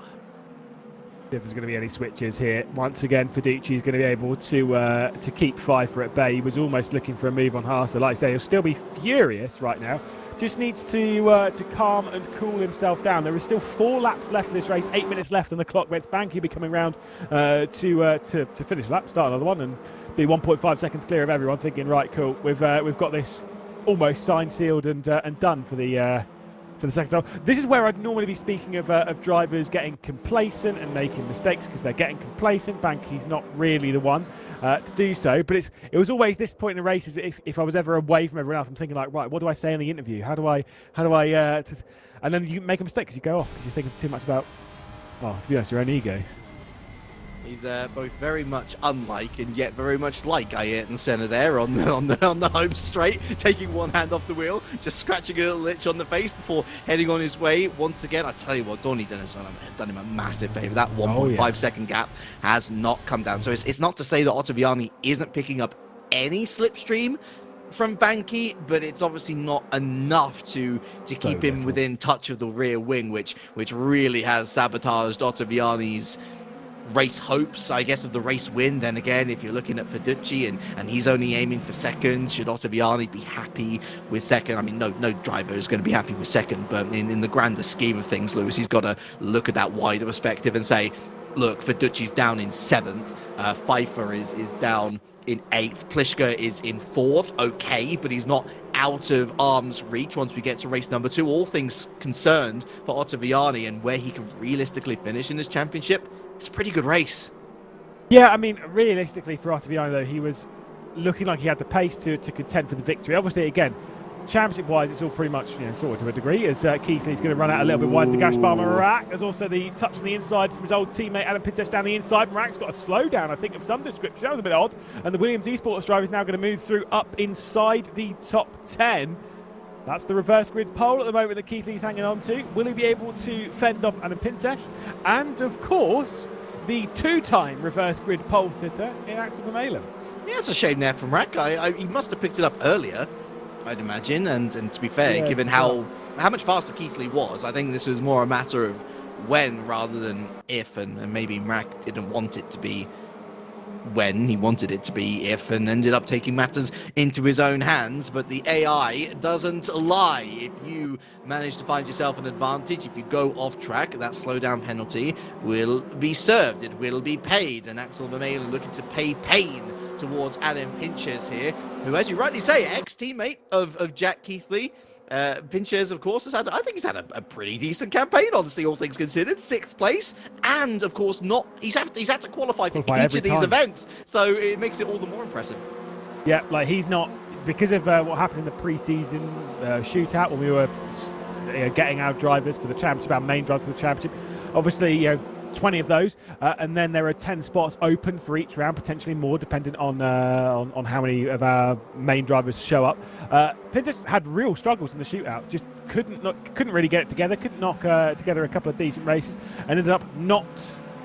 If there's going to be any switches here, once again, Fiducci is going to be able to keep Pfeiffer at bay. He was almost looking for a move on Haase. Like I say, he'll still be furious right now. Just needs to calm and cool himself down. There is still 4 laps left in this race, 8 minutes left on the clock. Reds Bank will be coming round to finish the lap, start another one, and be 1.5 seconds clear of everyone. Thinking, right, cool, we've got this almost signed, sealed, and done for the second time. This is where I'd normally be speaking of drivers getting complacent and making mistakes because they're getting complacent. Banky's not really the one to do so, but it was always this point in the race, is if I was ever away from everyone else, I'm thinking like, right, what do I say in the interview? How do I and then you make a mistake because you go off because you're thinking too much about, to be honest, your own ego. He's both very much unlike and yet very much like Ayrton Senna there on the home straight, taking one hand off the wheel, just scratching a little itch on the face before heading on his way. Once again, I tell you what, Donny Dennis done him a massive favour. That 1.5 second gap has not come down. So it's not to say that Ottaviani isn't picking up any slipstream from Banky, but it's obviously not enough to keep him within touch of the rear wing, which really has sabotaged Ottaviani's race hopes, I guess, of the race win. Then again, if you're looking at Fiducci and he's only aiming for second, should Ottaviani be happy with second? I mean, no driver is going to be happy with second, but in the grander scheme of things, Lewis, he's got to look at that wider perspective and say, look, Verducci's down in 7th. Pfeiffer is down in 8th. Pliška is in 4th. Okay, but he's not out of arm's reach once we get to race number 2. All things concerned for Ottaviani and where he can realistically finish in this championship, it's a pretty good race. Yeah, I mean, realistically for Ottaviani, though, he was looking like he had the pace to contend for the victory. Obviously, again, championship-wise, it's all pretty much, sort of to a degree, as Keithley's going to run out a little bit wide of the gas bar. Marak, there's also the touch on the inside from his old teammate Adam Pintesh down the inside. Marak's got a slowdown, I think, of some description. That was a bit odd. And the Williams Esports driver is now going to move through up inside the top 10. That's the reverse grid pole at the moment that Keithley's hanging on to. Will he be able to fend off Adam Pintesh? And, of course, the 2-time reverse grid pole sitter in Axel Vermeulen. Yeah, it's a shame there from Rack. He must have picked it up earlier, I'd imagine. And to be fair, given how much faster Keithley was, I think this was more a matter of when rather than if. And maybe Rack didn't want it to be when, he wanted it to be if, and ended up taking matters into his own hands. But the AI doesn't lie. If you manage to find yourself an advantage, if you go off track, that slowdown penalty will be served. It will be paid. And Axel Vermeulen looking to pay pain towards Adam Pinches here, who, as you rightly say, ex-teammate of Jack Keithley. Pinches, of course, I think he's had a pretty decent campaign, honestly, all things considered. 6th place, and of course, he's had to qualify for each of these events, so it makes it all the more impressive. Yeah, like he's not, because of what happened in the pre-season shootout when we were getting our drivers for the championship, our main drivers for the championship. Obviously, 20 of those, and then there are 10 spots open for each round, potentially more, depending on how many of our main drivers show up. Pinterest had real struggles in the shootout, just couldn't really get it together, couldn't knock together a couple of decent races, and ended up not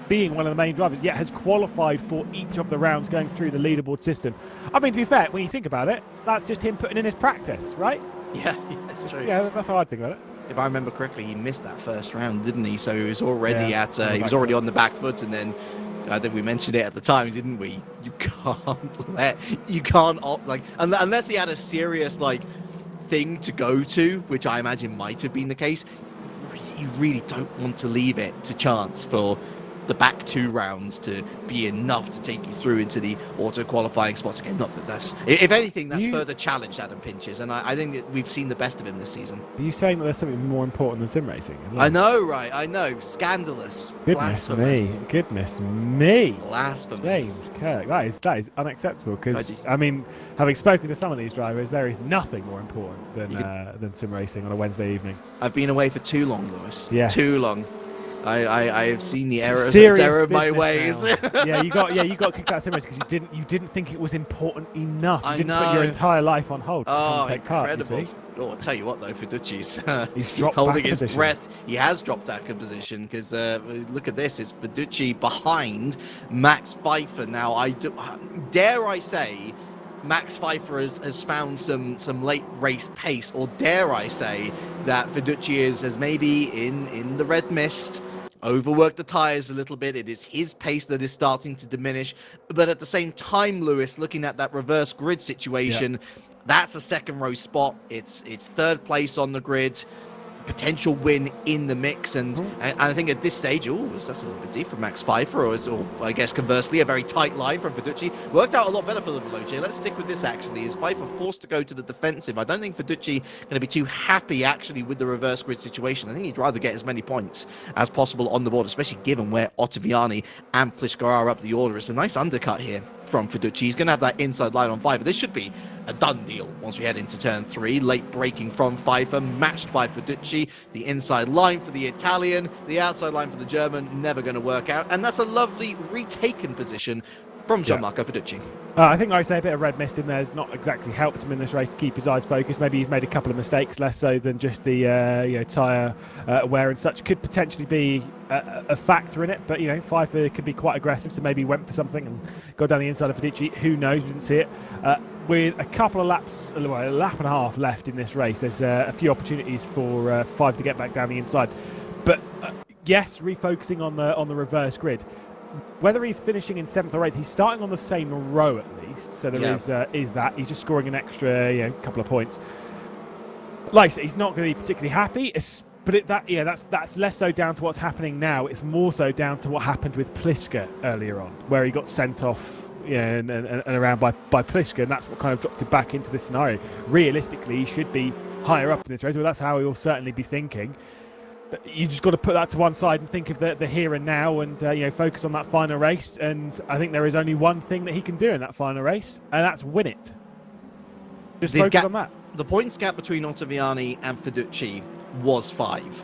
being one of the main drivers, yet has qualified for each of the rounds going through the leaderboard system. I mean, to be fair, when you think about it, that's just him putting in his practice, right? Yeah, that's true. Yeah, that's how I think about it. If I remember correctly, he missed that first round, didn't he? So he was already he was already on the back foot, and then I think we mentioned it at the time, didn't we? You can't unless he had a serious thing to go to, which I imagine might have been the case. You really don't want to leave it to chance for the back 2 rounds to be enough to take you through into the auto qualifying spots again. Not that that's, if anything, that's further challenged Adam Pinches, and I think that we've seen the best of him this season. Are you saying that there's something more important than sim racing? I know, right? I know. Scandalous. Goodness me. Blasphemous. James Kirk, that is unacceptable, because I mean, having spoken to some of these drivers, there is nothing more important than sim racing on a Wednesday evening. I've been away for too long, Lewis. Yes. Too long. I have seen the error of my ways. you got kicked out of sim racing because you didn't think it was important enough. You didn't put your entire life on hold to take part. Incredible. I'll tell you what, though, Verducci's he's dropped holding his breath. He has dropped back a position, because look at this. It's Verducci behind Max Pfeiffer. Now, dare I say, Max Pfeiffer has found some late race pace, or dare I say that Verducci has maybe in the red mist overworked the tires a little bit. It is his pace that is starting to diminish. But at the same time, Lewis, looking at that reverse grid situation, that's a 2nd row spot. It's 3rd place on the grid. Potential win in the mix, and I think at this stage, that's a little bit deep from Max Pfeiffer, or I guess conversely, a very tight line from Verducci. Worked out a lot better for the Veloce. Let's stick with this, actually. Is Pfeiffer forced to go to the defensive? I don't think Verducci going to be too happy, actually, with the reverse grid situation. I think he'd rather get as many points as possible on the board, especially given where Ottaviani and Pliška are up the order. It's a nice undercut here from Verducci. He's going to have that inside line on Pfeiffer. This should be a done deal once we head into turn 3. Late braking from Pfeiffer, matched by Verducci. The inside line for the Italian, the outside line for the German, never going to work out. And that's a lovely retaken position from Gianmarco Verducci. I think, like I say, a bit of red mist in there has not exactly helped him in this race to keep his eyes focused. Maybe he's made a couple of mistakes, less so than just the tyre wear and such. Could potentially be a factor in it, but Pfeiffer could be quite aggressive, so maybe he went for something and got down the inside of Verducci. Who knows? We didn't see it. With a couple of laps, a lap and a half left in this race, there's a few opportunities for Pfeiffer to get back down the inside. But yes, refocusing on the reverse grid. Whether he's finishing in 7th or 8th, he's starting on the same row at least. So there is that. He's just scoring an extra couple of points. Like I said, he's not going to be particularly happy, But that's less so down to what's happening now. It's more so down to what happened with Pliška earlier on, where he got sent off, and around by Pliška, and that's what kind of dropped him back into this scenario. Realistically, he should be higher up in this race. Well, that's how he will certainly be thinking. But you just got to put that to one side and think of the here and now, and focus on that final race. And I think there is only one thing that he can do in that final race, and that's win it. Just focus on that. The points gap between Ottaviani and Fiducci was 5.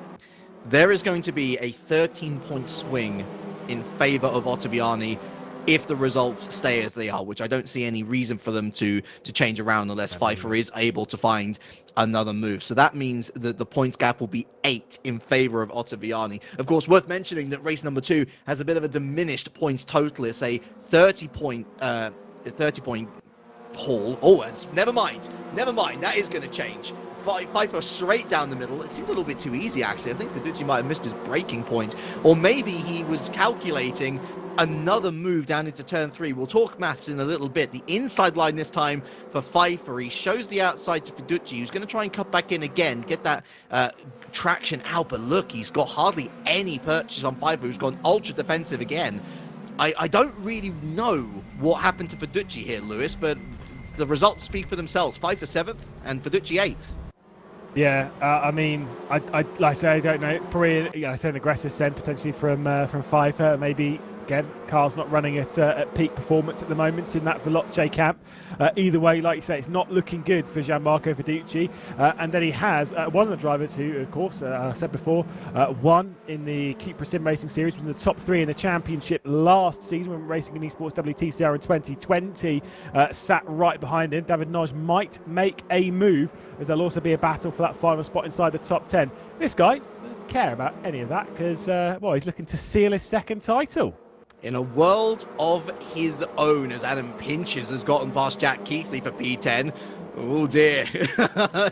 There is going to be a 13-point swing in favour of Ottaviani if the results stay as they are, which I don't see any reason for them to change around unless Pfeiffer is able to find another move. So that means that the points gap will be 8 in favour of Ottaviani. Of course, worth mentioning that race number 2 has a bit of a diminished points total. It's a 30-point haul. Oh, never mind. That is going to change. Pfeiffer straight down the middle. It seemed a little bit too easy, actually. I think Fiducci might have missed his braking point. Or maybe he was calculating another move down into turn 3. We'll talk maths in a little bit. The inside line this time for Pfeiffer. He shows the outside to Fiducci, who's going to try and cut back in again, get that traction out. But look, he's got hardly any purchase on Pfeiffer, who's gone ultra defensive again. I don't really know what happened to Fiducci here, Lewis, but the results speak for themselves. Pfeiffer 7th and Fiducci 8th. Yeah, I mean, I like I say, I don't know. Probably, I say an aggressive send potentially from Pfeiffer. Maybe again, Carl's not running at peak performance at the moment in that Veloce camp. Either way, like you say, it's not looking good for Gianmarco Fiducci. And then he has one of the drivers who, of course, I said before, won in the Cupra Sim Racing Series, from the top 3 in the championship last season when racing in Esports WTCR in 2020. Sat right behind him. David Noj might make a move, as there'll also be a battle for that final spot inside the top 10. This guy doesn't care about any of that because, he's looking to seal his 2nd title. In a world of his own, as Adam Pinches has gotten past Jack Keithley for P10. Oh dear.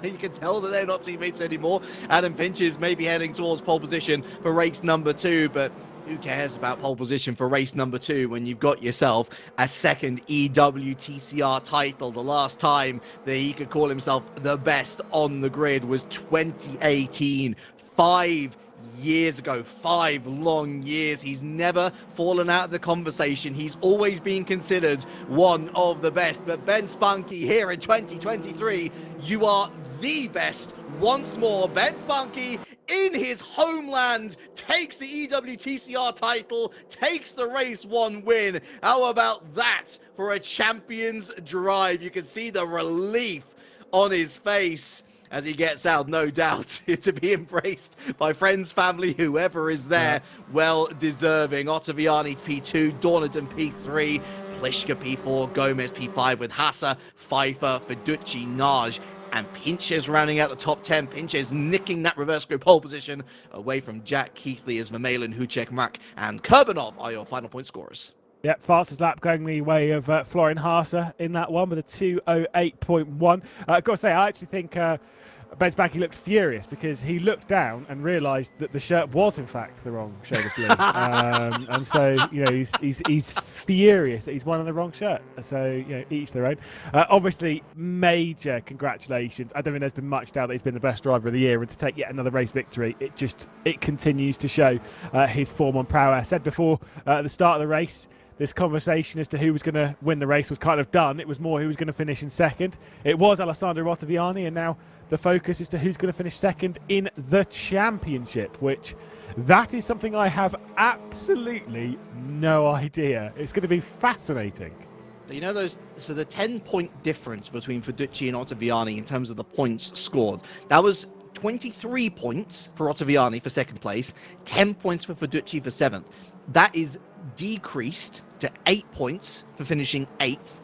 You can tell that they're not teammates anymore. Adam Pinches may be heading towards pole position for race number 2, but who cares about pole position for race number 2 when you've got yourself a 2nd EWTCR title? The last time that he could call himself the best on the grid was 2018. 5 years ago, 5 long years. He's never fallen out of the conversation. He's always been considered one of the best. But Ben Spunky here in 2023, you are the best once more. Ben Spunky in his homeland takes the EWTCR title, takes the race 1 win. How about that for a champion's drive? You can see the relief on his face as he gets out, no doubt, to be embraced by friends, family, whoever is there. Yeah. Well deserving. Ottaviani P2, Dornadon P3, Pliška P4, Gomez P5 with Hassa, Pfeiffer, Fiducci, Naj, and Pinches rounding out the top 10. Pinches nicking that reverse group pole position away from Jack Keithley as Vermeulen, Hucek, Mrak, and Kurbanov are your final point scorers. Yep, fastest lap going the way of Florian Hassa in that one with a 2:08.1. I've got to say, I actually think Ben Spunky looked furious because he looked down and realised that the shirt was in fact the wrong shade of blue, and so he's furious that he's won on the wrong shirt. So each their own. Obviously, major congratulations. I don't think there's been much doubt that he's been the best driver of the year, and to take yet another race victory, it continues to show his form on prowess. I said before at the start of the race, this conversation as to who was going to win the race was kind of done. It was more who was going to finish in 2nd. It was Alessandro Ottaviani, and now the focus is to who's going to finish 2nd in the championship, which that is something I have absolutely no idea. It's going to be fascinating. The 10-point difference between Fiducci and Ottaviani in terms of the points scored, that was 23 points for Ottaviani for 2nd place, 10 points for Fiducci for 7th. That is decreased to 8 points for finishing 8th,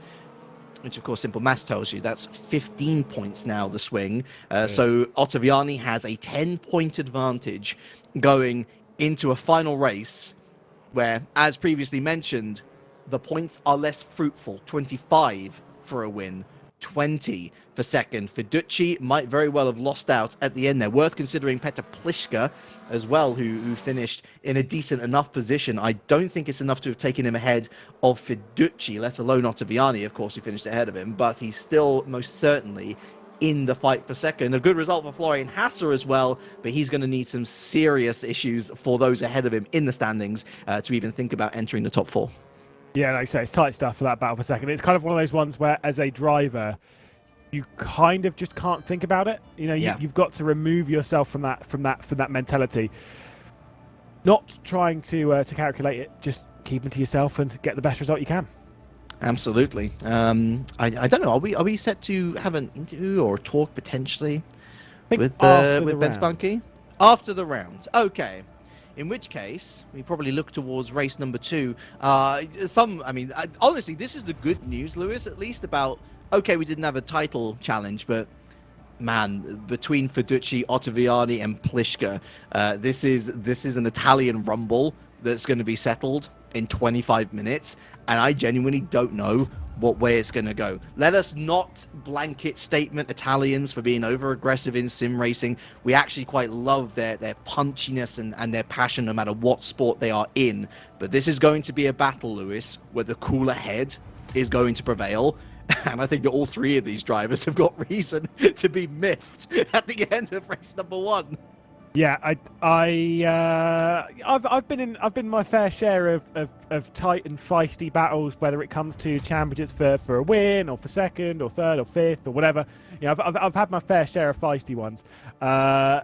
which of course simple maths tells you that's 15 points now, the swing. So Ottaviani has a 10-point advantage going into a final race where, as previously mentioned, the points are less fruitful. 25 for a win, 20 for 2nd. Fiducci might very well have lost out at the end there. Worth considering Petr Pliška as well, who finished in a decent enough position. I don't think it's enough to have taken him ahead of Fiducci, let alone Ottaviani, of course, who finished ahead of him, but he's still most certainly in the fight for second. A good result for Florian Hasser as well, but he's going to need some serious issues for those ahead of him in the standings to even think about entering the top 4. Yeah, like I say, it's tight stuff for that battle for second. It's kind of one of those ones where, as a driver, you kind of just can't think about it. You know, you've got to remove yourself from that mentality. Not trying to calculate it, just keep it to yourself and get the best result you can. Absolutely. I don't know. Are we set to have an interview or talk potentially with Ben Spunky after the round? Okay. In which case, we probably look towards race number 2. Honestly, this is the good news, Lewis, at least about, okay, we didn't have a title challenge, but man, between Fiducci, Ottaviani, and Pliszka, this is an Italian rumble that's going to be settled in 25 minutes, and I genuinely don't know what way it's going to go. Let us not blanket statement Italians for being over-aggressive in sim racing. We actually quite love their punchiness and their passion no matter what sport they are in. But this is going to be a battle, Lewis, where the cooler head is going to prevail. And I think that all 3 of these drivers have got reason to be miffed at the end of race number 1. Yeah, I've been in my fair share of tight and feisty battles, whether it comes to championships for a win or for second or third or fifth or whatever. You know, I've had my fair share of feisty ones. Like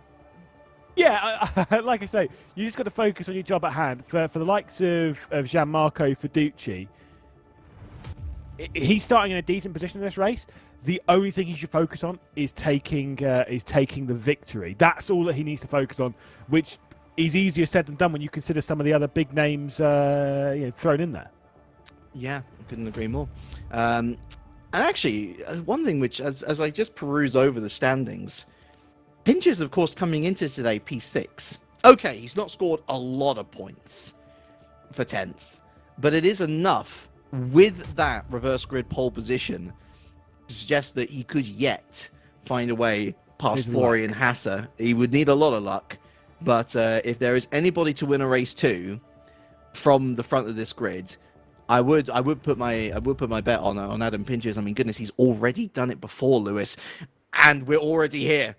I say, you just got to focus on your job at hand. For the likes of Gianmarco Fiducci, he's starting in a decent position in this race. The only thing he should focus on is taking the victory. That's all that he needs to focus on, which is easier said than done when you consider some of the other big names thrown in there. Yeah, I couldn't agree more. And actually, one thing which, as I just peruse over the standings, Pinches, of course, coming into today, P6. Okay, he's not scored a lot of points for 10th, but it is enough with that reverse grid pole position suggests that he could yet find a way past Florian Hasser. He would need a lot of luck, but if there is anybody to win a race 2 from the front of this grid, I would put my bet on Adam Pinches. I mean, goodness, he's already done it before, Lewis, and we're already here.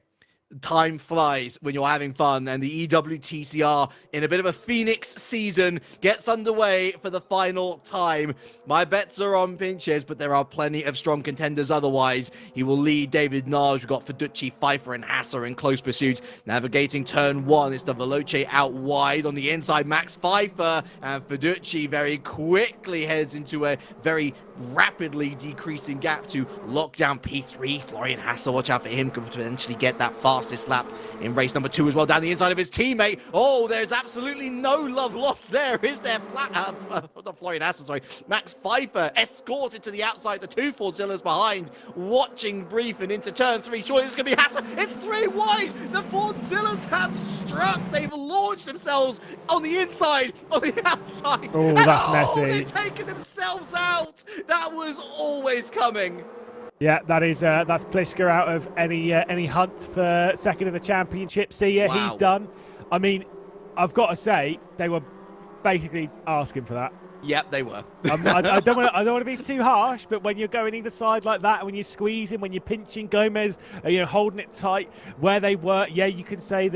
Time flies when you're having fun, and the EWTCR, in a bit of a Phoenix season, gets underway for the final time. My bets are on Pinches, but there are plenty of strong contenders otherwise. He will lead David Naj. We've got Fiducci, Pfeiffer, and Hasser in close pursuit. Navigating turn 1, it's the Veloce out wide. On the inside, Max Pfeiffer, and Fiducci very quickly heads into a very rapidly decreasing gap to lock down P3. Florian Hasser, watch out for him, could potentially get that fastest lap in race number 2 as well, down the inside of his teammate. Oh, there's absolutely no love lost there, is there? Not Florian Hasser, sorry. Max Pfeiffer escorted to the outside, the 2 Forzillas behind, watching brief and into turn 3. Surely this is going to be Hasser. It's 3 wide. The Forzillas have struck. They've launched themselves on the inside, on the outside. Oh, that's messy. They've taken themselves out. That was always coming. Yeah, that's Pliszka out of any hunt for second in the championship. See ya, He's done. I mean, I've got to say, they were basically asking for that. Yep, they were. I don't want to be too harsh, but when you're going either side like that, when you're squeezing, when you're pinching Gomez, holding it tight where they were, yeah, you can say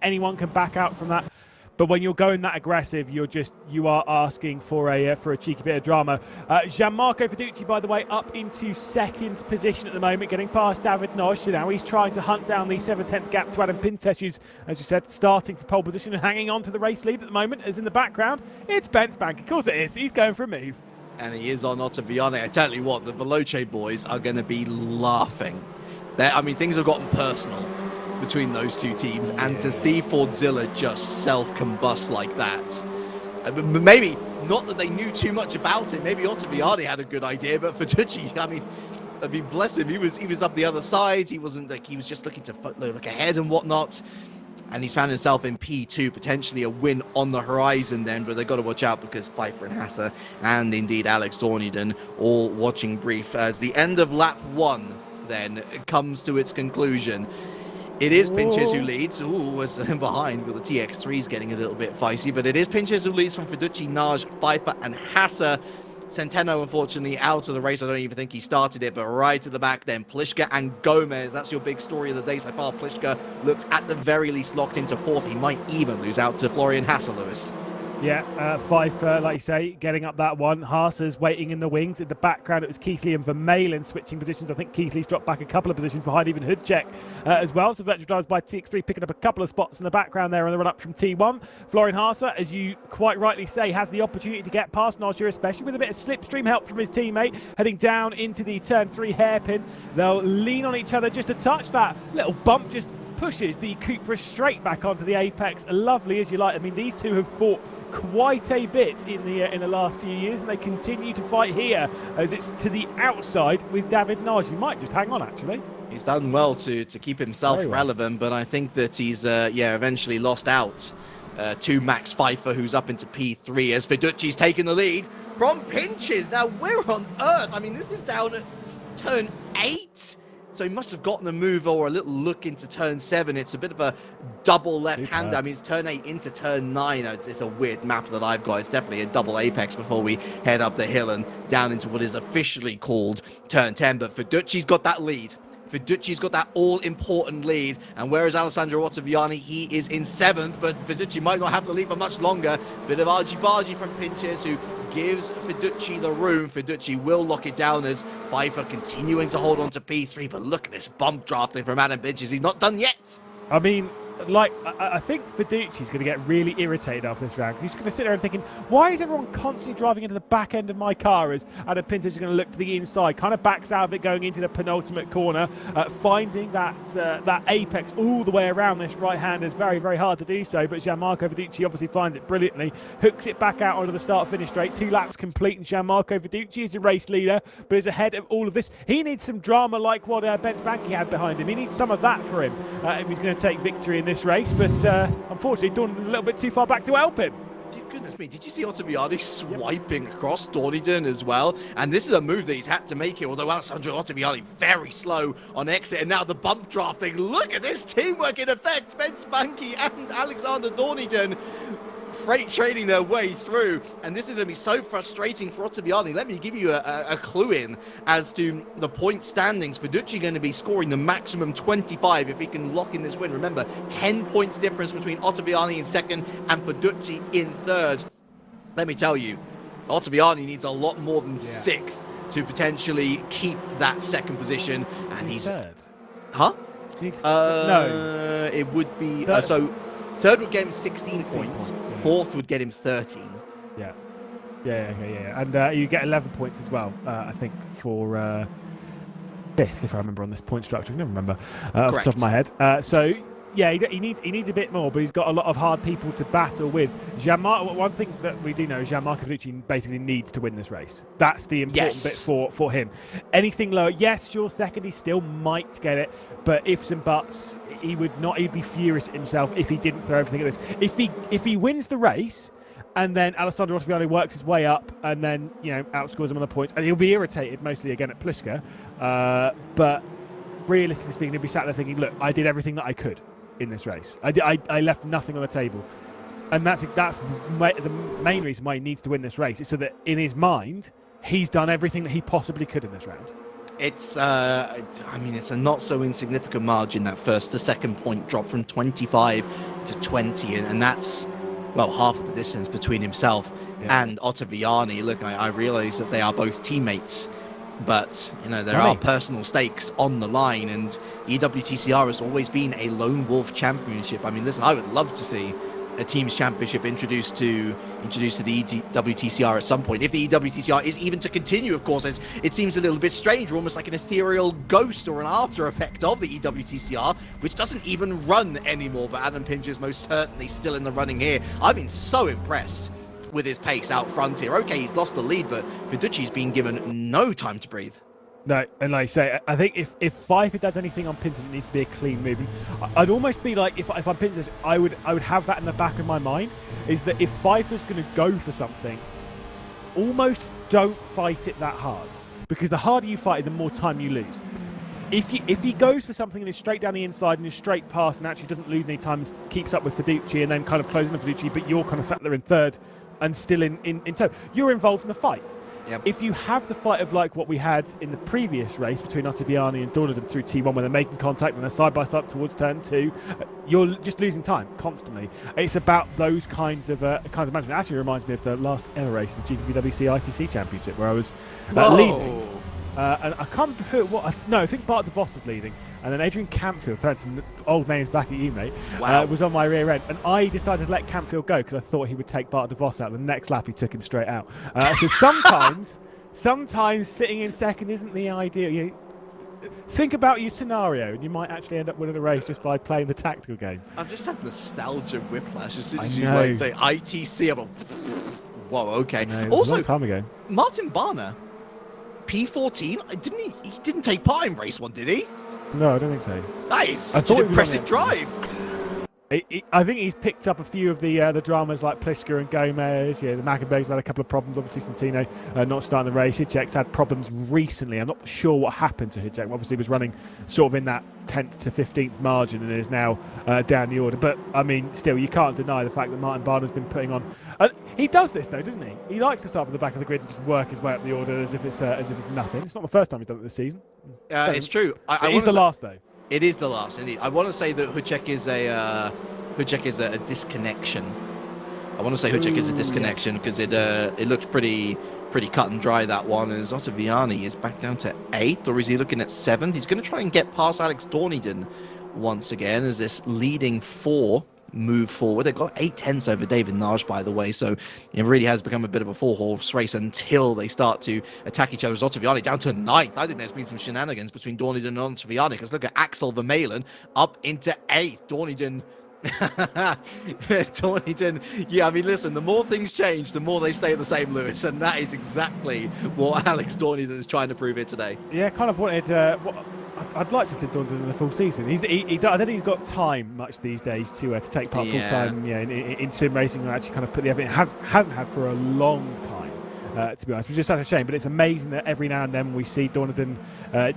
anyone can back out from that. But when you're going that aggressive, you are asking for a cheeky bit of drama. Gianmarco Fiducci, by the way, up into second position at the moment, getting past David Nosh. Now he's trying to hunt down the 7/10 gap to Adam Pintes, who's, as you said, starting for pole position and hanging on to the race lead at the moment. As in the background, it's Bent's Bank. Of course it is. He's going for a move. And he is on Ottaviani. I tell you what, the Veloce boys are going to be laughing. Things have gotten personal between those 2 teams, and to see Fordzilla just self-combust like that, maybe not that they knew too much about it, maybe Ottaviani had a good idea, but Fiducci, I mean, bless him, he was up the other side, he wasn't like, he was just looking to look ahead and whatnot, and he's found himself in P2, potentially a win on the horizon then, but they've got to watch out because Pfeiffer and Hasser, and indeed Alex Dorniden, all watching brief as the end of lap 1 then comes to its conclusion. It is Pinches who leads. Was behind with the TX3s getting a little bit feisty, but it is Pinches who leads from Fiducci, Naj, Pfeiffer, and Hasser. Centeno, unfortunately, out of the race. I don't even think he started it, but right to the back then, Pliška and Gomez. That's your big story of the day so far. Pliška looks at the very least locked into fourth. He might even lose out to Florian Hassel, Lewis. Yeah, Pfeiffer, like you say, getting up that one. Haas's waiting in the wings. In the background, it was Keithley and Vermeulen switching positions. I think Keithley's dropped back a couple of positions behind even Hudcek as well. So Virtual Drives by TX3 picking up a couple of spots in the background there on the run-up from T1. Florian Haase, as you quite rightly say, has the opportunity to get past Najir, especially with a bit of slipstream help from his teammate, heading down into the turn 3 hairpin. They'll lean on each other just a touch. That little bump just pushes the Cupra straight back onto the apex. Lovely as you like. I mean, these two have fought quite a bit in the last few years, and they continue to fight here as it's to the outside with David Nagy. You might just hang on, actually. He's done well to keep himself relevant, but I think that he's eventually lost out to Max Pfeiffer, who's up into P3 as Fiducci's taken the lead from Pinches. Now, where on earth? I mean, this is down at turn 8. So he must have gotten a move or a little look into turn 7. It's a bit of a double left-hander. I mean, it's turn 8 into turn 9. It's a weird map that I've got. It's definitely a double apex before we head up the hill and down into what is officially called turn 10. But Fiducci's got that lead. Fiducci's got that all-important lead. And whereas Alessandro Ottaviani, he is in 7th, but Fiducci might not have to lead for much longer. Bit of argy-bargy from Pinches, who gives Fiducci the room. Fiducci will lock it down as Pfeiffer continuing to hold on to P3, but look at this bump drafting from Adam Pinches. He's not done yet. I mean, like, I think Fiducci's going to get really irritated after this round. He's going to sit there and thinking, why is everyone constantly driving into the back end of my car? As Adam Pinches is going to look to the inside, kind of backs out of it going into the penultimate corner, finding that apex all the way around this right hand is very, very hard to do so. But Gianmarco Fiducci obviously finds it brilliantly, hooks it back out onto the start-finish straight. 2 laps complete, and Gianmarco Fiducci is a race leader, but is ahead of all of this. He needs some drama like what Ben Spanky had behind him. He needs some of that for him if he's going to take victory in this race, but unfortunately Dorneyden's a little bit too far back to help him. Goodness me, did you see Ottaviani swiping across Dorneyden as well? And this is a move that he's had to make here, although Alessandro Ottaviani very slow on exit, and now the bump drafting. Look at this teamwork in effect. Ben Spanky and Alexander Dorneyden freight trading their way through, and this is going to be so frustrating for Ottaviani. Let me give you a clue in as to the point standings. Fiducci going to be scoring the maximum 25 if he can lock in this win. Remember, 10 points difference between Ottaviani in second and Fiducci in third. Let me tell you, Ottaviani needs a lot more than 6th to potentially keep that second position, and he's third. Huh? No, it would be so. Third would get him 16 points. Yeah. Fourth would get him 13. Yeah. And you get 11 points as well, I think, for fifth, if I remember on this point structure. I can never remember off the top of my head. So, yeah, he needs a bit more, but he's got a lot of hard people to battle with. One thing that we do know is Gianmarco Fiducci basically needs to win this race. That's the important bit for him. Anything lower, yes, sure, second, he still might get it, but ifs and buts, he'd be furious at himself if he didn't throw everything at this. If he wins the race, and then Alessandro Ottaviani works his way up and then, outscores him on the points, and he'll be irritated mostly again at Pliška, but realistically speaking, he'll be sat there thinking, look, I did everything that I could in this race. I left nothing on the table. And that's the main reason why he needs to win this race, is so that in his mind, he's done everything that he possibly could in this round. It's, it's a not so insignificant margin, that first to second point drop from 25 to 20, and that's, well, half of the distance between himself and Ottaviani. Look, I realise that they are both teammates, but, there are personal stakes on the line, and EWTCR has always been a lone wolf championship. I mean, listen, I would love to see a team's championship introduced to the EWTCR at some point. If the EWTCR is even to continue, of course, it seems a little bit strange, or almost like an ethereal ghost or an after effect of the EWTCR, which doesn't even run anymore. But Adam Pinch is most certainly still in the running here. I've been so impressed with his pace out front here. Okay, he's lost the lead, but Fiducci's been given no time to breathe. No, and like I say, I think if Pfeiffer does anything on Pinches, it needs to be a clean move. And I'd almost be like, if I'm Pinches, I would have that in the back of my mind, is that if Pfeiffer's going to go for something, almost don't fight it that hard, because the harder you fight it, the more time you lose. If he goes for something and is straight down the inside and is straight past and actually doesn't lose any time and keeps up with Fiducci and then kind of closing on Fiducci, but you're kind of sat there in third and still in tow, you're involved in the fight. Yep. if you have the fight of like what we had in the previous race between Ottaviani and Donovan through T1 when they're making contact and they're side by side towards turn 2, you're just losing time constantly. It's about those kinds of management. It actually reminds me of the last ever race, the GPWC ITC Championship, where I was leading. And I can't remember I think Bart DeVos was leading, and then Adrian Campfield, thrown some old names back at you, mate, was on my rear end, and I decided to let Campfield go because I thought he would take Bart DeVos out. The next lap, he took him straight out. So sometimes sitting in second isn't the ideal. You think about your scenario, and you might actually end up winning the race just by playing the tactical game. I've just had nostalgia whiplash as soon as you like say ITC. I'm like, whoa, okay. Also, a long time ago. Martin Barner, P14, he didn't take part in race 1, did he? No, I don't think so. That is such an impressive drive. I think he's picked up a few of the dramas like Pliska and Gomez. Yeah, the Maccabees had a couple of problems. Obviously, Santino not starting the race. Hidjak's had problems recently. I'm not sure what happened to Hidjak. Obviously, he was running sort of in that 10th to 15th margin and is now down the order. But, I mean, still, you can't deny the fact that Martin Barner's been putting on... he does this, though, doesn't he? He likes to start from the back of the grid and just work his way up the order as if it's nothing. It's not the first time he's done it this season. It's true. He's the last, though. It is the last, indeed. I want to say that Hudjek is a disconnection. I want to say Hudjek is a disconnection because it looked pretty cut and dry, that one. And Ottaviani is back down to 8th, or is he looking at 7th? He's going to try and get past Alex Dorneyden once again as this leading 4 move forward. They've got 8/10 over David Naj, by the way, so it really has become a bit of a 4-horse race until they start to attack each other. Ottaviani down to 9th. I think there's been some shenanigans between Dorneyden and Ottaviani, because look at Axel Vermeulen up into 8th. Dorneyden, yeah, I mean, listen, the more things change, the more they stay the same, Lewis, and that is exactly what Alex Dorneyden is trying to prove here today. Yeah, kind of wanted... I'd like to have seen Dorneyden in the full season. I don't think he's got time much these days to take part full time in sim racing and actually kind of put the effort in. Hasn't had for a long time, to be honest. Which is such a shame. But it's amazing that every now and then we see Dorneyden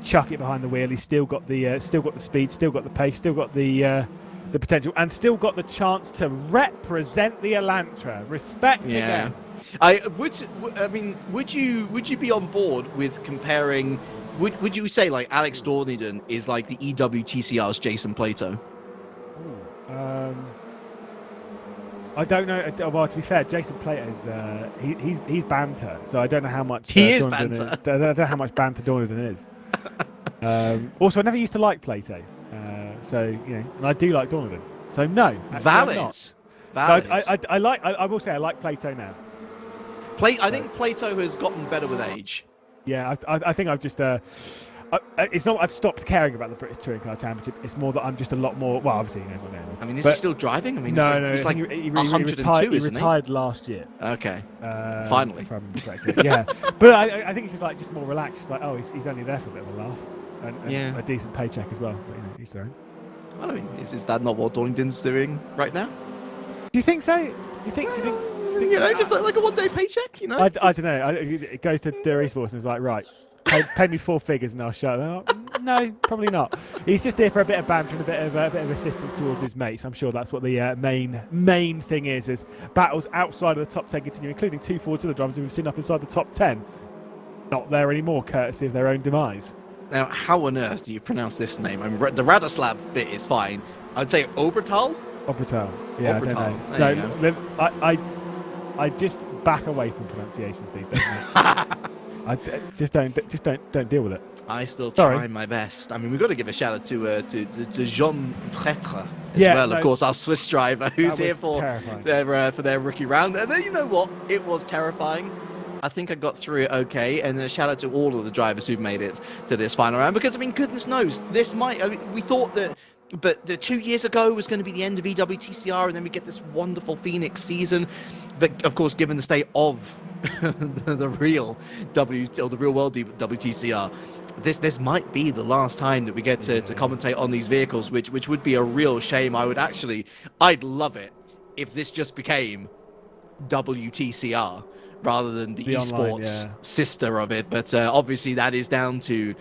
chuck it behind the wheel. He's still got the speed, still got the pace, still got the potential, and still got the chance to represent the Elantra. Respect again. Would you be on board with comparing? Would you say like Alex Dorneyden is like the EWTCR's Jason Plato? I don't know. Well, to be fair, Jason Plato's he's banter, so I don't know how much he is banter. I don't know how much banter Dorneyden is. Also, I never used to like Plato, so and I do like Dorneyden. So no, valid. I will say I like Plato now. I think Plato has gotten better with age. Yeah, I think I've just it's not I've stopped caring about the British Touring Car Championship. It's more that I'm just a lot more. Well, obviously, I mean, is he still driving? I mean, no. He's like he 102, he retired last year. Okay, finally. Yeah, but I think it's just more relaxed. It's like, oh, he's only there for a bit of a laugh and a decent paycheck as well. But he's there. I mean, is that not what Dorneyden's doing right now? Do you think so? Do you think just like a one-day paycheck? I don't know. It goes to their Esports and it's like, right, pay me 4 figures and I'll show them. No, probably not. He's just here for a bit of banter and a bit of assistance towards his mates. I'm sure that's what the main thing is battles outside of the top 10 continue, including 2 Ford Zilla drivers who we've seen up inside the top 10. Not there anymore, courtesy of their own demise. Now, how on earth do you pronounce this name? I mean, the Radoslav bit is fine. I'd say Obertal. Yeah, Obertal. I don't know. I just back away from pronunciations these days. I just don't deal with it. I still try my best. I mean, we've got to give a shout out to Jean Pretre as well. Of course, our Swiss driver who's here for their rookie round. And then you know what? It was terrifying. I think I got through it okay, and a shout out to all of the drivers who've made it to this final round, because I mean, goodness knows, this might. I mean, we thought that. But the 2 years ago was going to be the end of EWTCR, and then we get this wonderful Phoenix season. But of course, given the state of the real world WTCR, this might be the last time that we get to commentate on these vehicles, which would be a real shame. I'd love it if this just became WTCR rather than the esports online, sister of it. But obviously, that is down to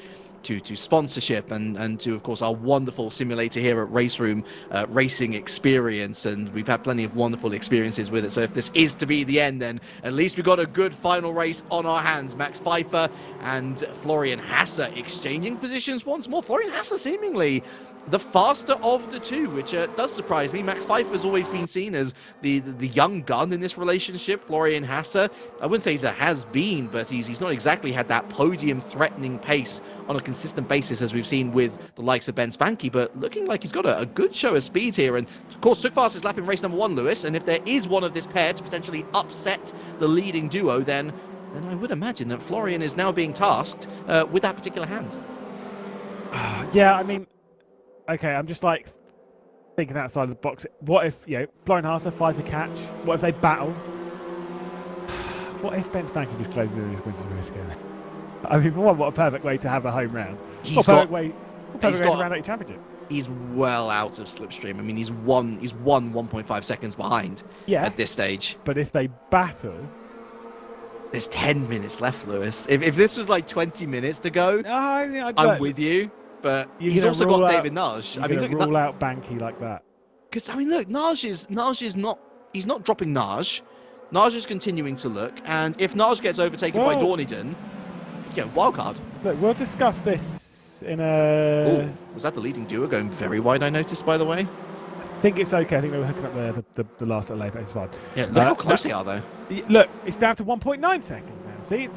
to sponsorship and to, of course, our wonderful simulator here at RaceRoom, racing experience, and we've had plenty of wonderful experiences with it. So if this is to be the end, then at least we've got a good final race on our hands. Max Pfeiffer and Florian Hasse exchanging positions once more. Florian Hasse seemingly the faster of the two, which does surprise me. Max Pfeiffer's always been seen as the young gun in this relationship. Florian Hasse, I wouldn't say he's a has-been, but he's not exactly had that podium-threatening pace on a consistent basis as we've seen with the likes of Ben Spanky, but looking like he's got a good show of speed here, and of course took fastest lap in race number 1, Lewis, and if there is one of this pair to potentially upset the leading duo, then I would imagine that Florian is now being tasked with that particular hand. Yeah, I mean, okay, I'm just like thinking outside of the box. What if, Florian Hasse, 5 for catch? What if they battle? What if Ben Spanky just closes in and wins the race again? I mean, for one, what a perfect way to have a home round. What a perfect way to round out your championship. He's well out of slipstream. I mean, he's won 1.5 seconds behind at this stage. But if they battle... There's 10 minutes left, Lewis. If this was like 20 minutes to go, I'm with you. But he's also got David Naj. I mean, look, rule out Banky like that. Because I mean, look, Naj is not. He's not dropping Naj. Naj is continuing to look, and if Naj gets overtaken by Dorneyden, wild card. Look, we'll discuss this in a. Ooh, was that the leading duo going very wide? I noticed, by the way. I think it's okay. I think they were hooking up the last little late, but it's fine. Yeah, look how close they are, though. Look, it's down to 1.9 seconds now. See,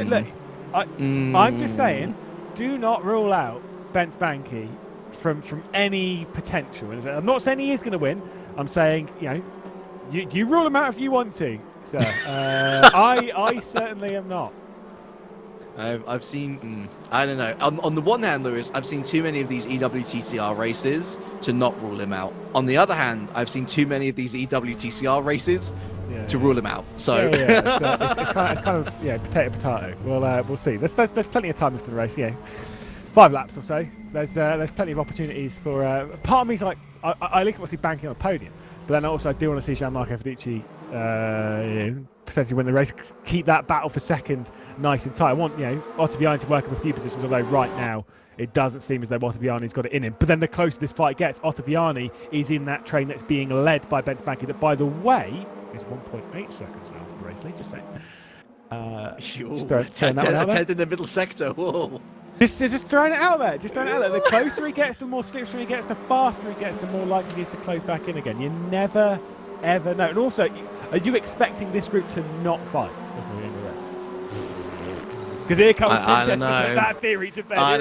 look, I'm just saying, do not rule out Ben Spanky from any potential. I'm not saying he is going to win. I'm saying, you rule him out if you want to, sir. I certainly am not. I've seen, I don't know. On the one hand, Lewis, I've seen too many of these EWTCR races to not rule him out. On the other hand, I've seen too many of these EWTCR races to rule him out. So it's kind of potato. We'll see. There's plenty of time after the race. 5 laps or so. There's plenty of opportunities for. Part of me's like I look at what's he banking on the podium, but then also I do want to see Gianmarco Fiducci potentially win the race, keep that battle for second nice and tight. I want Ottaviani to work up a few positions, although right now it doesn't seem as though Ottaviani's got it in him. But then the closer this fight gets, Ottaviani is in that train that's being led by Ben Spanky, that, by the way, is 1.8 seconds now for the race lead. Just saying. Just throw that out there. In the middle sector. Whoa. Just throwing it out there. Just throwing it out there. The closer he gets, the more slipstream he gets, the faster he gets, the more likely he is to close back in again. You never, ever know. And also, are you expecting this group to not fight before the end of the race? Because here comes Pinchers to put that theory to bed. I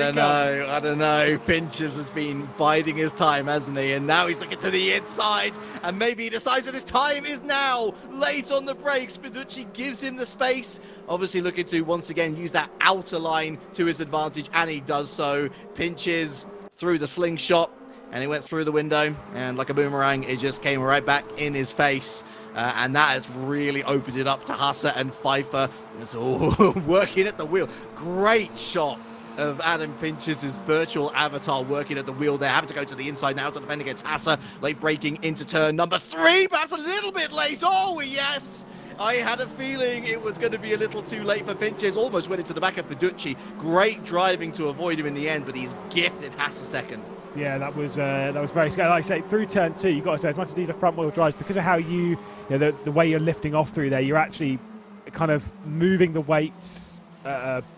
don't know. Pinchers has been biding his time, hasn't he? And now he's looking to the inside, and maybe he decides that his time is now. Late on the brakes, Fiducci gives him the space. Obviously looking to, once again, use that outer line to his advantage, and he does so. Pinches through the slingshot, and he went through the window, and like a boomerang, it just came right back in his face. And that has really opened it up to Hasse and Pfeiffer. It's all working at the wheel. Great shot of Adam Pinchers' virtual avatar working at the wheel there. Having to go to the inside now to defend against Hasse. Late braking into turn number 3, but that's a little bit late. Oh, yes! I had a feeling it was going to be a little too late for Pinchers. Almost went into the back of Fiducci. Great driving to avoid him in the end, but he's gifted Hasse second. Yeah, that was very scary. Like I say, through turn 2, you've got to say, as much as these are front-wheel drives, because of how the way you're lifting off through there, you're actually kind of moving the weights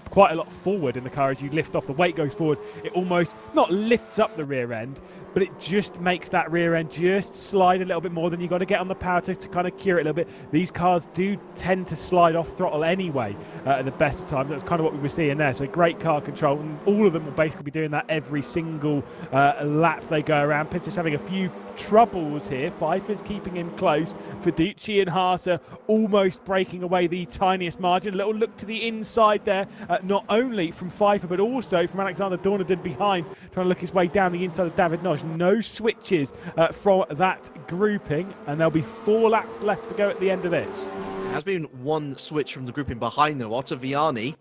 quite a lot forward in the car. As you lift off, the weight goes forward. It almost not lifts up the rear end, but it just makes that rear end just slide a little bit more. Than you got to get on the power to kind of cure it a little bit. These cars do tend to slide off throttle anyway at the best of times. That's kind of what we were seeing there. So great car control, and all of them will basically be doing that every single lap they go around. Pinter's having a few troubles here. Pfeiffer's keeping him close. Fiducci and Hasse almost breaking away the tiniest margin. A little look to the inside there, not only from Pfeiffer but also from Alexander Dorneyden behind, trying to look his way down the inside of David Noj. No switches from that grouping, and there'll be 4 laps left to go at the end of this. There has been one switch from the grouping behind, though. Ottaviani,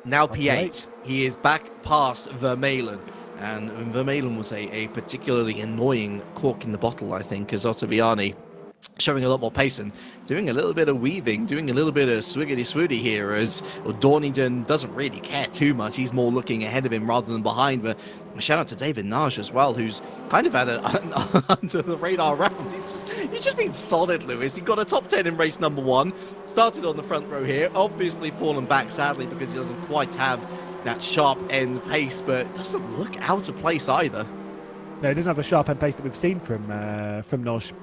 now P8. He is back past Vermeulen. And Vermeulen was a particularly annoying cork in the bottle, I think, as Ottaviani showing a lot more pace and doing a little bit of weaving, doing a little bit of swiggity-swooty here as Dornington doesn't really care too much. He's more looking ahead of him rather than behind. But shout out to David Naj as well, who's kind of had an under-the-radar round. He's just been solid, Lewis. He got a top 10 in race number 1, started on the front row here, obviously fallen back sadly because he doesn't quite have that sharp end pace, but doesn't look out of place either. No, he doesn't have the sharp end pace that we've seen from Noj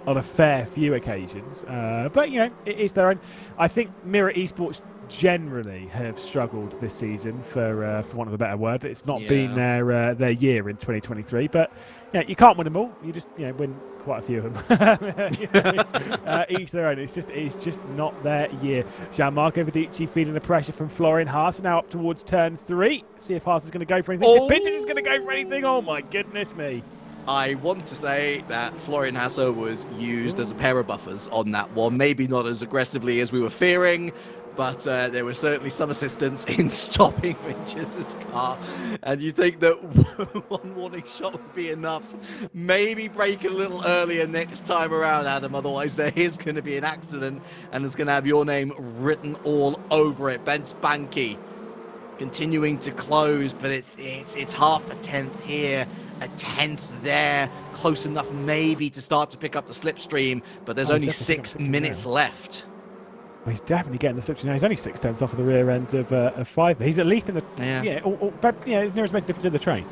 on a fair few occasions, but you know, it is their own. I think Mirror Esports generally have struggled this season, for want of a better word. It's not been their year in 2023, but yeah, you can't win them all. You just win quite a few of them. Each their own. It's just not their year. Gianmarco Viducci feeling the pressure from Florian Haas, now up towards turn 3. See if Haas is going to go for anything. Oh! If Pigeon is going to go for anything. Oh my goodness me. I want to say that Florian Hasse was used as a pair of buffers on that one. Maybe not as aggressively as we were fearing, but there was certainly some assistance in stopping Vinicius' car. And you think that one warning shot would be enough. Maybe brake a little earlier next time around, Adam. Otherwise, there is going to be an accident, and it's going to have your name written all over it. Ben Spanky continuing to close, but it's half a tenth here, a tenth there, close enough maybe to start to pick up the slipstream, but there's only 6 minutes left. Well, he's definitely getting the slipstream now. He's only 6/10 off of the rear end of 5. He's at least in the but his nearest most difference in the train.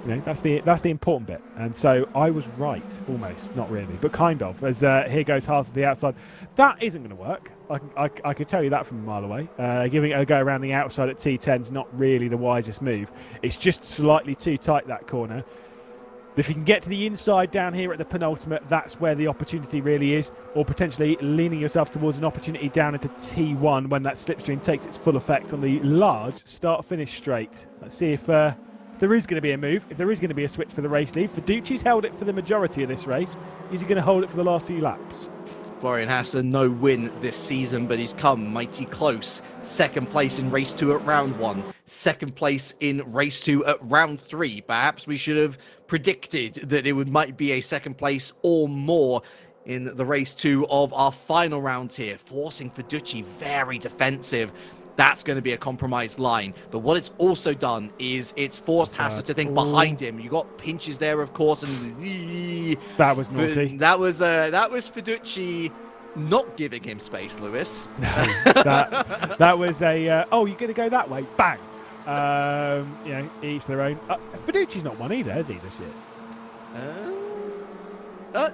That's the important bit. And so I was right, almost, not really, but kind of. As here goes Haas to the outside. That isn't going to work. I could tell you that from a mile away. Giving it a go around the outside at T10 is not really the wisest move. It's just slightly too tight, that corner. If you can get to the inside down here at the penultimate, that's where the opportunity really is. Or potentially leaning yourself towards an opportunity down into T1 when that slipstream takes its full effect on the large start-finish straight. Let's see if there is going to be a move, if there is going to be a switch for the race lead. Fiduci's held it for the majority of this race. Is he going to hold it for the last few laps? Florian Hasse, no win this season, but he's come mighty close. 2nd place in race 2 at round 1. 2nd place in race 2 at round 3. Perhaps we should have predicted that it might be a 2nd place or more in the race 2 of our final round here. Forcing Fiduci very defensive. That's going to be a compromised line. But what it's also done is it's forced Hasse to think behind him. You got pinches there, of course, and that was naughty. That was Fiduci not giving him space, Lewis. No, that was a you're going to go that way, bang. Each their own. Fiduci's not won either, has he, this year?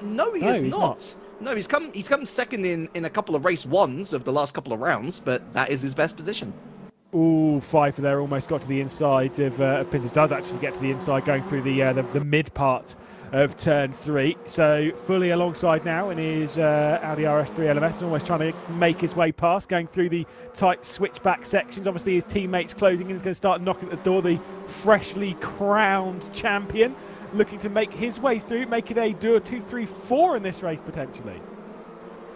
No, he's not. No, he's come 2nd in a couple of race 1s of the last couple of rounds, but that is his best position. Ooh, Pfeiffer there almost got to the inside of Pintus. Does actually get to the inside, going through the mid part of turn 3. So fully alongside now in his Audi RS3 LMS, almost trying to make his way past, going through the tight switchback sections. Obviously his teammates closing in. He's going to start knocking at the door. The freshly crowned champion, looking to make his way through, make it a 2-3-4 in this race potentially.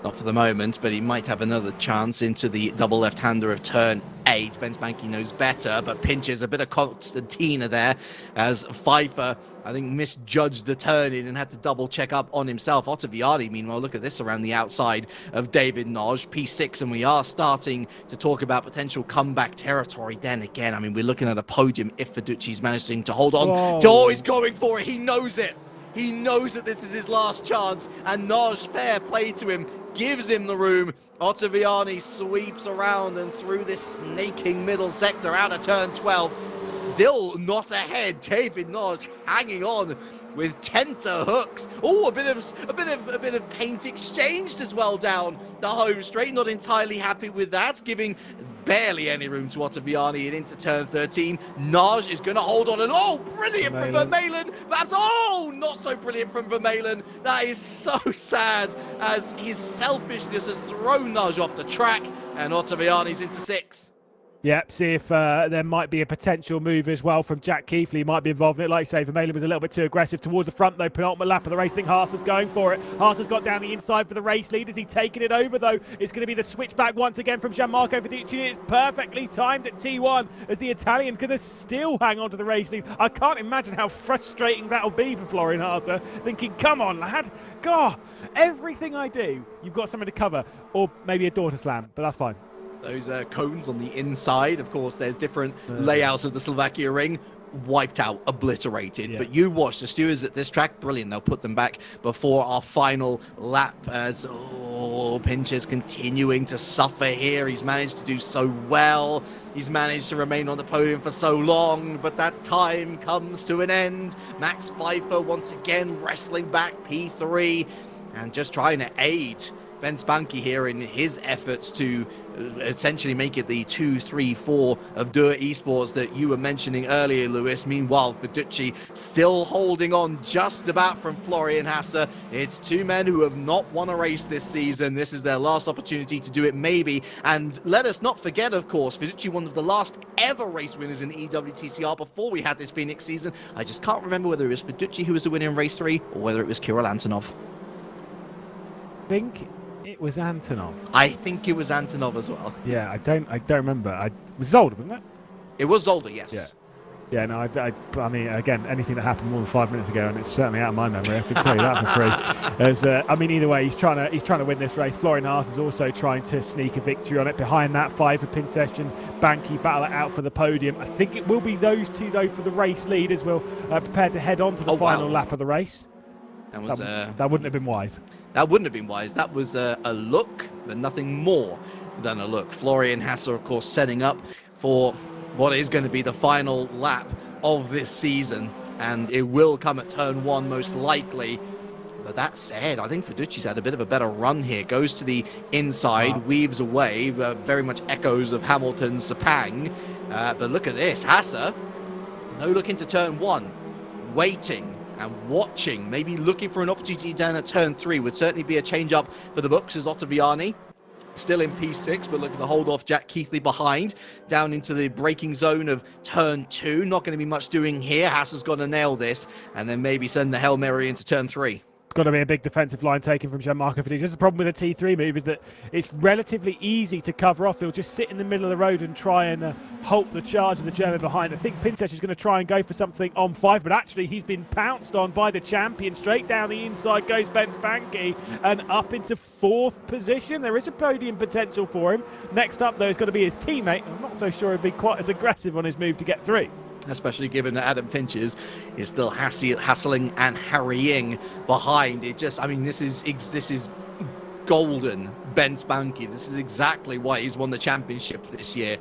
Not for the moment, but he might have another chance into the double left-hander of turn 8. Ben Spanky knows better, but pinches a bit of Constantina there as Pfeiffer, I think, misjudged the turn in and had to double check up on himself. Ottaviani, meanwhile, look at this around the outside of David Naj, P6, and we are starting to talk about potential comeback territory. Then again, I mean, we're looking at a podium if Fiduci's managing to hold on. Oh, he's going for it. He knows it. He knows that this is his last chance, and Naj, fair play to him, gives him the room. Ottaviani sweeps around and through this snaking middle sector out of turn 12. Still not ahead. David Naj hanging on with tenterhooks. Oh, a bit of paint exchanged as well down the home straight. Not entirely happy with that, giving barely any room to Ottaviani and into turn 13. Naj is going to hold on, and brilliant from Vermeulen. That's not so brilliant from Vermeulen. That is so sad, as his selfishness has thrown Naj off the track, and Ottaviani's into 6th. Yep, see if there might be a potential move as well from Jack Keithley. He might be involved in it. Like you say, Vermeulen was a little bit too aggressive towards the front, though. Penultimate lap of the race. I think Haas's going for it. Haas's got down the inside for the race lead. Is he taking it over, though? It's going to be the switchback once again from Gianmarco Fiducci. It's perfectly timed at T1 as the Italian's going to still hang on to the race lead. I can't imagine how frustrating that'll be for Florian Haase, thinking, come on, lad. God, everything I do, you've got something to cover. Or maybe a door to slam, but that's fine. Those cones on the inside, of course, there's different layouts of the Slovakia Ring. Wiped out, obliterated. Yeah. But you watch the stewards at this track, brilliant. They'll put them back before our final lap as Pincher's continuing to suffer here. He's managed to do so well. He's managed to remain on the podium for so long, but that time comes to an end. Max Pfeiffer once again wrestling back P3 and just trying to aid Ben Spanky here in his efforts to essentially make it the 2-3-4 of Dura Esports that you were mentioning earlier, Lewis. Meanwhile, Fiducci still holding on just about from Florian Haase. It's two men who have not won a race this season. This is their last opportunity to do it, maybe. And let us not forget, of course, Fiducci, one of the last ever race winners in EWTCR before we had this Phoenix season. I just can't remember whether it was Fiducci who was the winner in race 3 or whether it was Kirill Antonov. I think it was Antonov. I think it was Antonov as well. Yeah, I don't remember. It was Zolder, wasn't it? It was Zolder, yes. Yeah, no, I mean, again, anything that happened more than 5 minutes ago, and it's certainly out of my memory. I can tell you that for free. As, I mean, either way, he's trying to win this race. Florian Haase is also trying to sneak a victory on it. Behind that, 5 for Pintesh and Banky battle it out for the podium. I think it will be those two though for the race lead as we'll prepare to head on to the final lap of the race. That was that wouldn't have been wise. That wouldn't have been wise. That was a look, but nothing more than a look. Florian Haase, of course, setting up for what is going to be the final lap of this season, and it will come at turn 1 most likely. But that said, I think Fiducci's had a bit of a better run here. Goes to the inside, weaves away, very much echoes of Hamilton's Sepang. But look at this, Haase, no look into turn 1, waiting and watching, maybe looking for an opportunity down at turn 3. Would certainly be a change up for the books as Ottaviani still in P6, but look at the hold off Jack Keithley behind down into the braking zone of turn 2. Not going to be much doing here. Hasse's got to nail this and then maybe send the Hail Mary into turn 3. Got to be a big defensive line taken from Gianmarco Fiducci. This is the problem with a T3 move, is that it's relatively easy to cover off. He'll just sit in the middle of the road and try and halt the charge of the German behind. I think Pintesh is going to try and go for something on 5, but actually he's been pounced on by the champion. Straight down the inside goes Ben Spanky and up into 4th position. There is a podium potential for him. Next up, though, is going to be his teammate. I'm not so sure he'd be quite as aggressive on his move to get through. Especially given that Adam Finches is still hassling and harrying behind. It just, I mean, this is golden Ben Spanky. This is exactly why he's won the championship this year.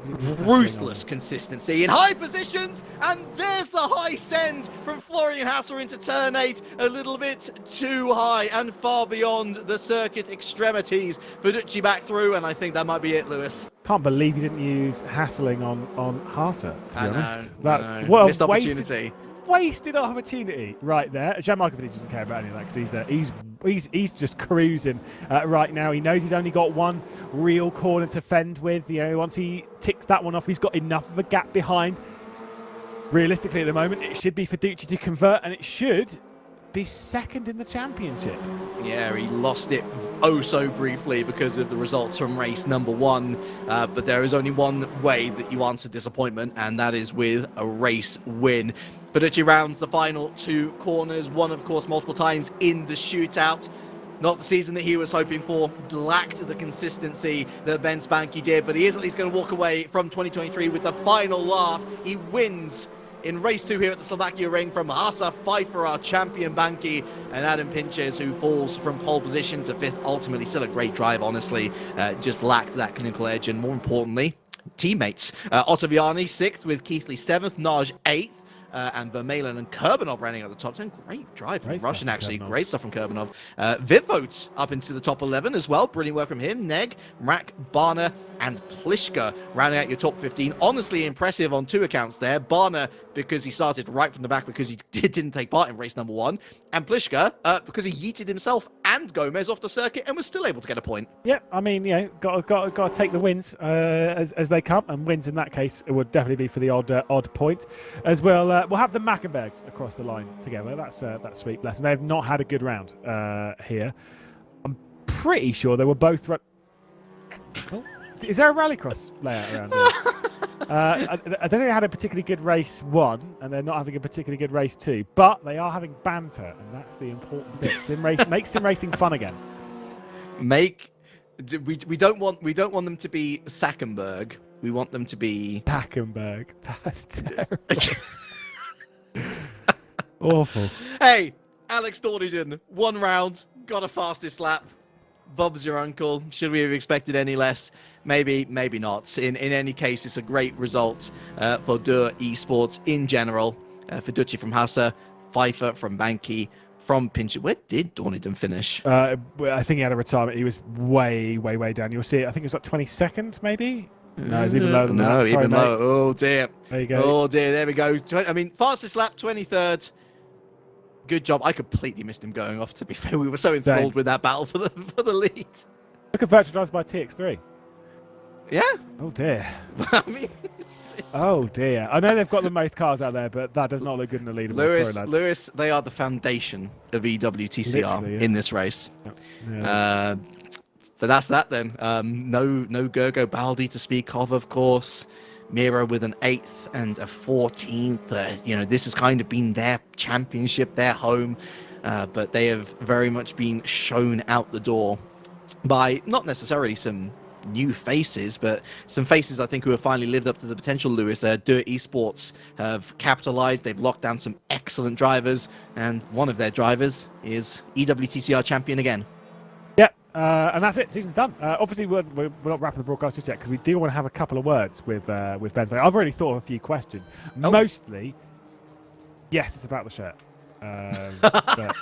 Ruthless consistency in high positions, and there's the high send from Florian Haase into turn 8, a little bit too high and far beyond the circuit extremities. Fiducci back through, and I think that might be it, Lewis. Can't believe you didn't use hassling on Haase, to be honest. What missed opportunity. Wasted opportunity right there. Gianmarco Fiducci doesn't care about any of that because he's just cruising right now. He knows he's only got one real corner to fend with. You know, once he ticks that one off, he's got enough of a gap behind. Realistically, at the moment, it should be Fiducci to convert, and it should be 2nd in the championship. Yeah, he lost it oh so briefly because of the results from race number 1. But there is only one way that you answer disappointment, and that is with a race win. Fiducci rounds the final 2 corners, one of course multiple times in the shootout. Not the season that he was hoping for, lacked the consistency that Ben Spanky did, but he is at least going to walk away from 2023 with the final laugh. He wins in race 2 here at the Slovakia Ring from Haase, Pfeiffer, our champion Banky, and Adam Pinches, who falls from pole position to 5th. Ultimately, still a great drive, honestly. Just lacked that clinical edge, and more importantly, teammates. Ottaviani 6th with Keithley 7th, Naj 8th. And Vermeulen and Kurbanov running at the top 10. Great drive from Russian, actually. Great stuff from Kurbanov. Vivvote up into the top 11 as well. Brilliant work from him. Neg, Rak, Barna, and Pliszka rounding out your top 15. Honestly impressive on 2 accounts there. Barna, because he started right from the back because he didn't take part in race number 1. And Pliszka, because he yeeted himself and and Gomez off the circuit and was still able to get a point. Yeah, I mean, got to take the wins as they come, and wins in that case it would definitely be for the odd point as well. We'll have the Mackenbergs across the line together. That's sweet, bless. And they've not had a good round here. I'm pretty sure they were both. Oh, is there a rallycross layout around here? I don't think they had a particularly good race 1, and they're not having a particularly good race 2, but they are having banter, and that's the important bit. Make sim racing fun again. We don't want them to be Sackenberg. We want them to be Packenberg. That's terrible. Awful. Hey, Alex Dorniden, 1 round, got a fastest lap. Bob's your uncle. Should we have expected any less? Maybe not. In any case, it's a great result for Dur Esports in general. Fiducci from Hassa, Pfeiffer from Banky, from Pinch. Where did Dorniden finish? I think he had a retirement. He was way down. You'll see it. I think it was like 22nd, maybe. No, it's even lower than that. No, Sorry, even mate. lower. Oh dear. There you go. Oh dear. There we go. I mean, fastest lap, 23rd. Good job. I completely missed him going off, to be fair. We were so enthralled with that battle for the lead. Look at virtual drives by TX3. Yeah. Oh dear. I mean, oh dear. I know they've got the most cars out there, but that does not look good in the leaderboard. Sorry, lads. Lewis, they are the foundation of EWTCR in this race. Yeah. But that's that then. No Gergo Baldi to speak of course. Mira with an 8th and a 14th. This has kind of been their championship, their home, but they have very much been shown out the door by not necessarily some new faces, but some faces I think who have finally lived up to the potential. Lewis, Dur Esports have capitalized. They've locked down some excellent drivers, and one of their drivers is EWTCR champion again. And that's it. Season's done. Obviously, we're not wrapping the broadcast just yet because we do want to have a couple of words with Ben. I've already thought of a few questions. Oh. Mostly, yes, it's about the shirt. But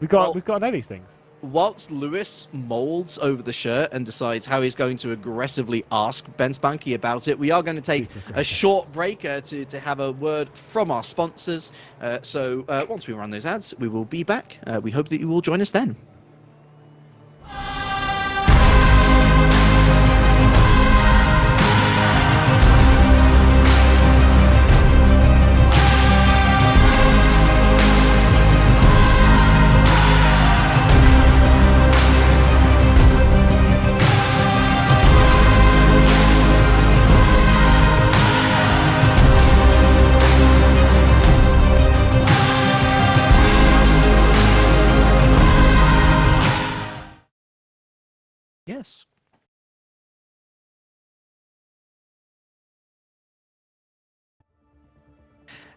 we've got to know these things. Whilst Lewis molds over the shirt and decides how he's going to aggressively ask Ben Spanky about it, we are going to take a short break to have a word from our sponsors. So once we run those ads, we will be back. We hope that you will join us then. Yes.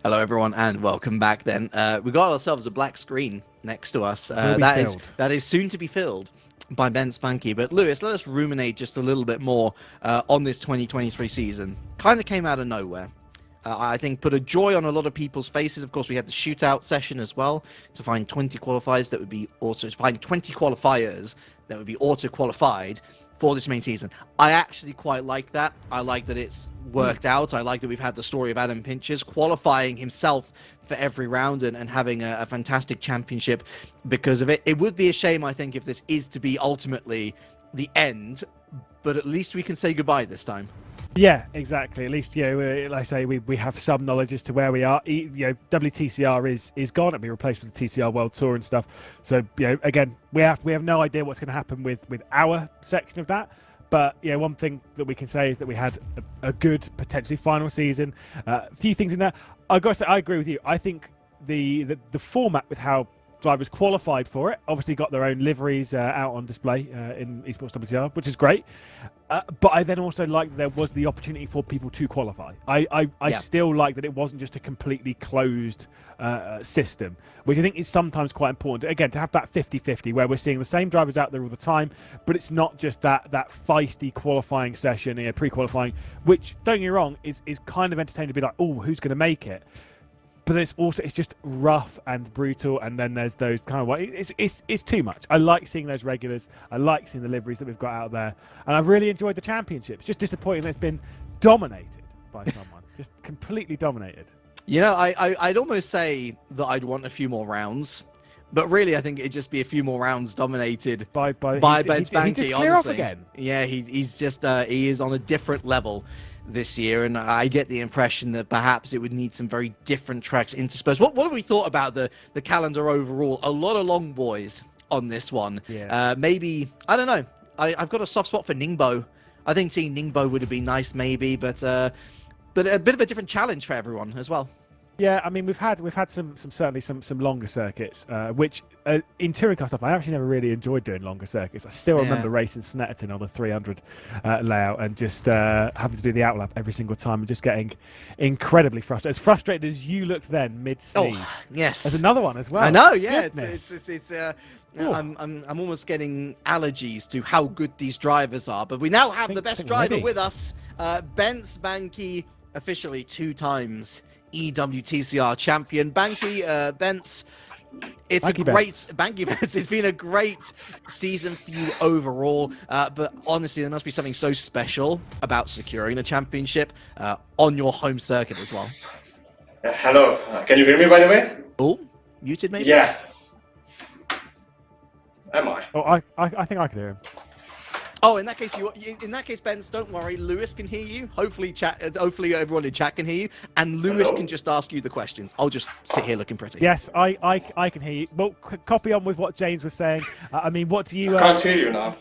Hello, everyone, and welcome back. Then we got ourselves a black screen next to us. That is soon to be filled by Ben Spanky. But Lewis, let us ruminate just a little bit more on this 2023 season. Kind of came out of nowhere. I think put a joy on a lot of people's faces. Of course, we had the shootout session as well to find 20 qualifiers that would be auto qualified for this main season. I actually quite like that. I like that it's worked out. I like that we've had the story of Adam Pinches qualifying himself for every round and having a fantastic championship because of it. It would be a shame, I think, if this is to be ultimately the end, but at least we can say goodbye this time. Yeah, exactly. At least, like I say, we have some knowledge as to where we are. WTCR is gone. It'll be replaced with the TCR World Tour and stuff. So, again, we have no idea what's going to happen with our section of that. But, one thing that we can say is that we had a good, potentially final season. A few things in there. I've got to say, I agree with you. I think the format with how drivers qualified for it obviously got their own liveries out on display in Esports WTCR, which is great. But I then also like that there was the opportunity for people to qualify. I still like that it wasn't just a completely closed system, which I think is sometimes quite important. Again, to have that 50-50 where we're seeing the same drivers out there all the time, but it's not just that feisty qualifying session, pre-qualifying, which, don't get me wrong, is kind of entertaining to be like, oh, who's going to make it? But it's just rough and brutal, and then there's those kind of it's too much. I like seeing those regulars. I like seeing the liveries that we've got out there, and I've really enjoyed the championship. It's just disappointing that it's been dominated by someone, just completely dominated. I'd almost say that I'd want a few more rounds, But really, I think it'd just be a few more rounds dominated by Benz Banky. He just clear off again. Yeah, he's just he is on a different level this year, and I get the impression that perhaps it would need some very different tracks interspersed. What have we thought about the calendar overall? A lot of long boys on this one. Yeah. Maybe, I don't know. I've got a soft spot for Ningbo. I think seeing Ningbo would have been nice, maybe, but a bit of a different challenge for everyone as well. Yeah, I mean we've had certainly some longer circuits, which in touring car stuff I actually never really enjoyed doing longer circuits. I still remember racing Snetterton on a 300 layout and just having to do the outlap every single time and just getting incredibly frustrated. As frustrated as you looked then mid sneeze. Oh, yes. There's another one as well. I know. Yeah, Goodness. I'm almost getting allergies to how good these drivers are. But we now have the best driver with us, Benz Banky, officially 2 times EWTCR champion. Banky, Benz, it's Banky a great Banky Benz. It's been a great season for you overall. But honestly, there must be something so special about securing a championship on your home circuit as well. Hello, can you hear me by the way? Oh, muted maybe? Yes. Am I? Oh, I think I can hear him. Oh, in that case, Benz, don't worry. Lewis can hear you. Hopefully, hopefully everyone in chat can hear you, and Lewis can just ask you the questions. I'll just sit here looking pretty. Yes, I can hear you. Well, copy on with what James was saying. I mean, what do you? I can't hear you now.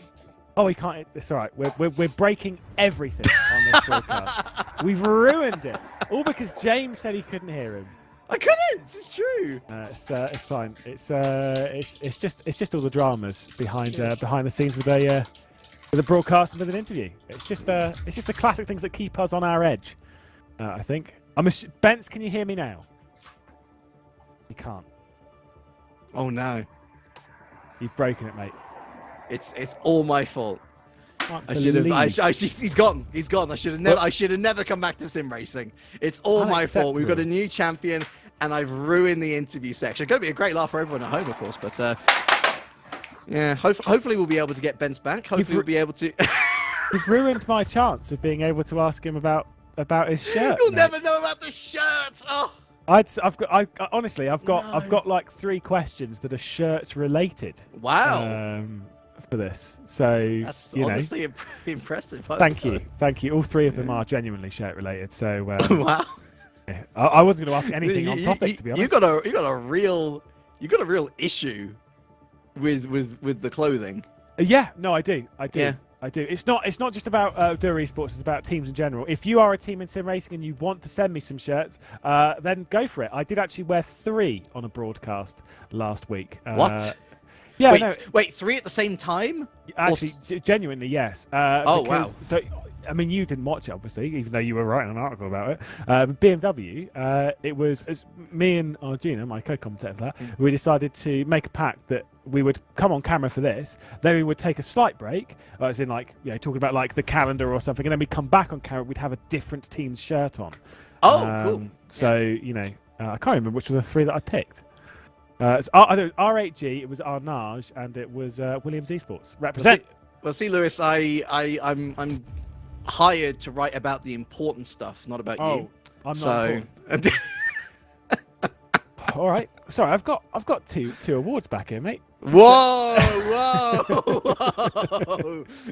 Oh, we can't. It's all right. We're breaking everything on this broadcast. We've ruined it all because James said he couldn't hear him. I couldn't. It's true. It's fine. It's just all the dramas behind the scenes with a broadcast and with an interview. It's just the classic things that keep us on our edge. I think. Bence, can you hear me now? You can't. Oh no. You've broken it, mate. It's all my fault. I should have. He's gone. He's gone. I should have never come back to sim racing. It's all my fault. We've got a new champion, and I've ruined the interview section. It's going to be a great laugh for everyone at home, of course. But yeah, hopefully we'll be able to get Ben's back. Hopefully we'll be able to. You've ruined my chance of being able to ask him about his shirt. You'll never know about the shirt. Oh. Honestly, I've got like 3 questions that are shirts related. Wow. For this, so that's honestly impressive. Thank you. All 3 of them are genuinely shirt related. So wow. Yeah, I wasn't going to ask anything on topic, to be honest. You got a real issue with the clothing. Yeah, no, I do. Yeah. I do. It's not just about Dura Esports. It's about teams in general. If you are a team in sim racing and you want to send me some shirts, then go for it. I did actually wear 3 on a broadcast last week. What? Yeah. Wait, 3 at the same time? Actually, genuinely, yes. Oh, wow. So, I mean, you didn't watch it, obviously, even though you were writing an article about it. BMW, it was me and Arjuna, my co-commentator for that, we decided to make a pact that we would come on camera for this, then we would take a slight break, as in, like, talking about, like, the calendar or something, and then we'd come back on camera, we'd have a different team's shirt on. Oh, cool. So, I can't remember which were the 3 that I picked. It was R8G, it was Arnage, and it was Williams Esports. Represent. Well, see, Lewis, I'm hired to write about the important stuff, not about you. I'm not important. All right. Sorry, I've got two awards back here, mate. Whoa!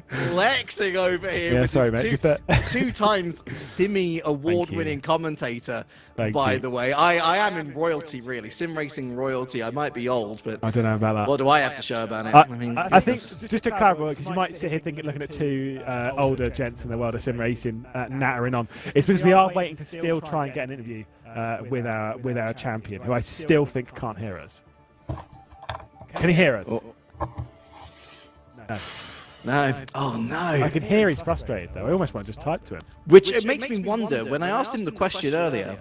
Flexing over here. Yeah, with sorry, his mate. 2 times Simmy award-winning commentator. By the way, I am in royalty, really. Sim racing royalty. I might be old, but I don't know about that. What do I have to show about it? I think just to clarify, because you might sit here looking at 2 older gents in the world of sim racing nattering on. It's because we are waiting to still try and get an interview with our champion, who I still think can't hear us. Can he hear us? No. Oh, no. I can hear he's frustrated, though. I almost want to just type to him. Which it makes me wonder, when I asked him the question earlier,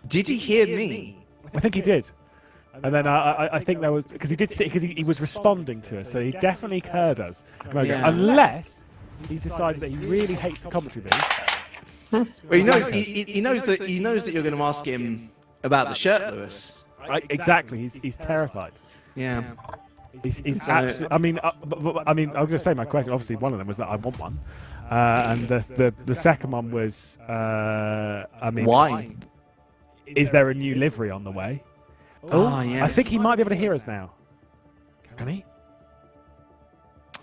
did he hear me? I think he did. And then I think there was... Because he was responding to us, so he definitely heard us. Yeah. Unless he's decided that he really hates the commentary booth. Well, he knows that you're going to ask him about the shirt, Lewis. Exactly. He's terrified. Yeah. He's absolutely. I mean, I was going to say my question. Obviously, one of them was that I want one, and the second one was, why? Is there a new livery on the way? Oh, yes. I think he might be able to hear us now. Can he?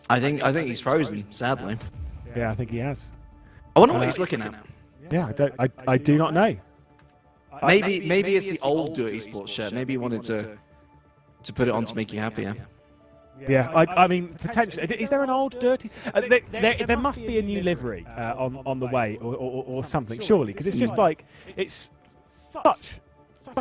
I think he's frozen, sadly. Yeah, I think he has. I wonder what he's looking at. Yeah, I do not know. Maybe it's the old Do It Esports shirt. Maybe he wanted to put it on to make you happier. Yeah, I mean, potentially. Is there an old dirty? There must be a new livery on the way, or something, surely, because it's just like it's such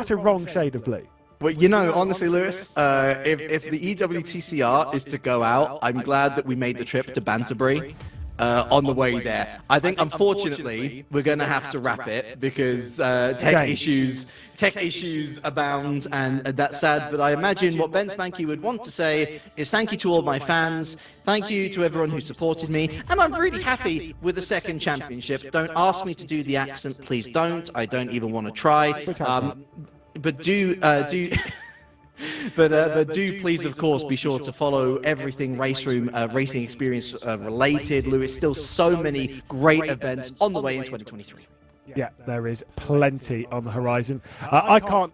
a wrong shade of blue. Well, honestly, Lewis, if the EWTCR is to go out, I'm glad that we made the trip to Banterbury on the way there. I think, unfortunately, we're going to have to wrap it because tech issues abound, and that's sad. But I imagine what Ben Spanky would want to say is thank you to all my fans, thank you to everyone who supported me, and I'm really happy with the second championship. Don't ask me to do the accent, please don't. I don't even want to try. But do please, of course, be sure to follow everything RaceRoom racing experience related. Lewis, still so many great events on the way in 2023. Yeah, there is plenty on the horizon. I can't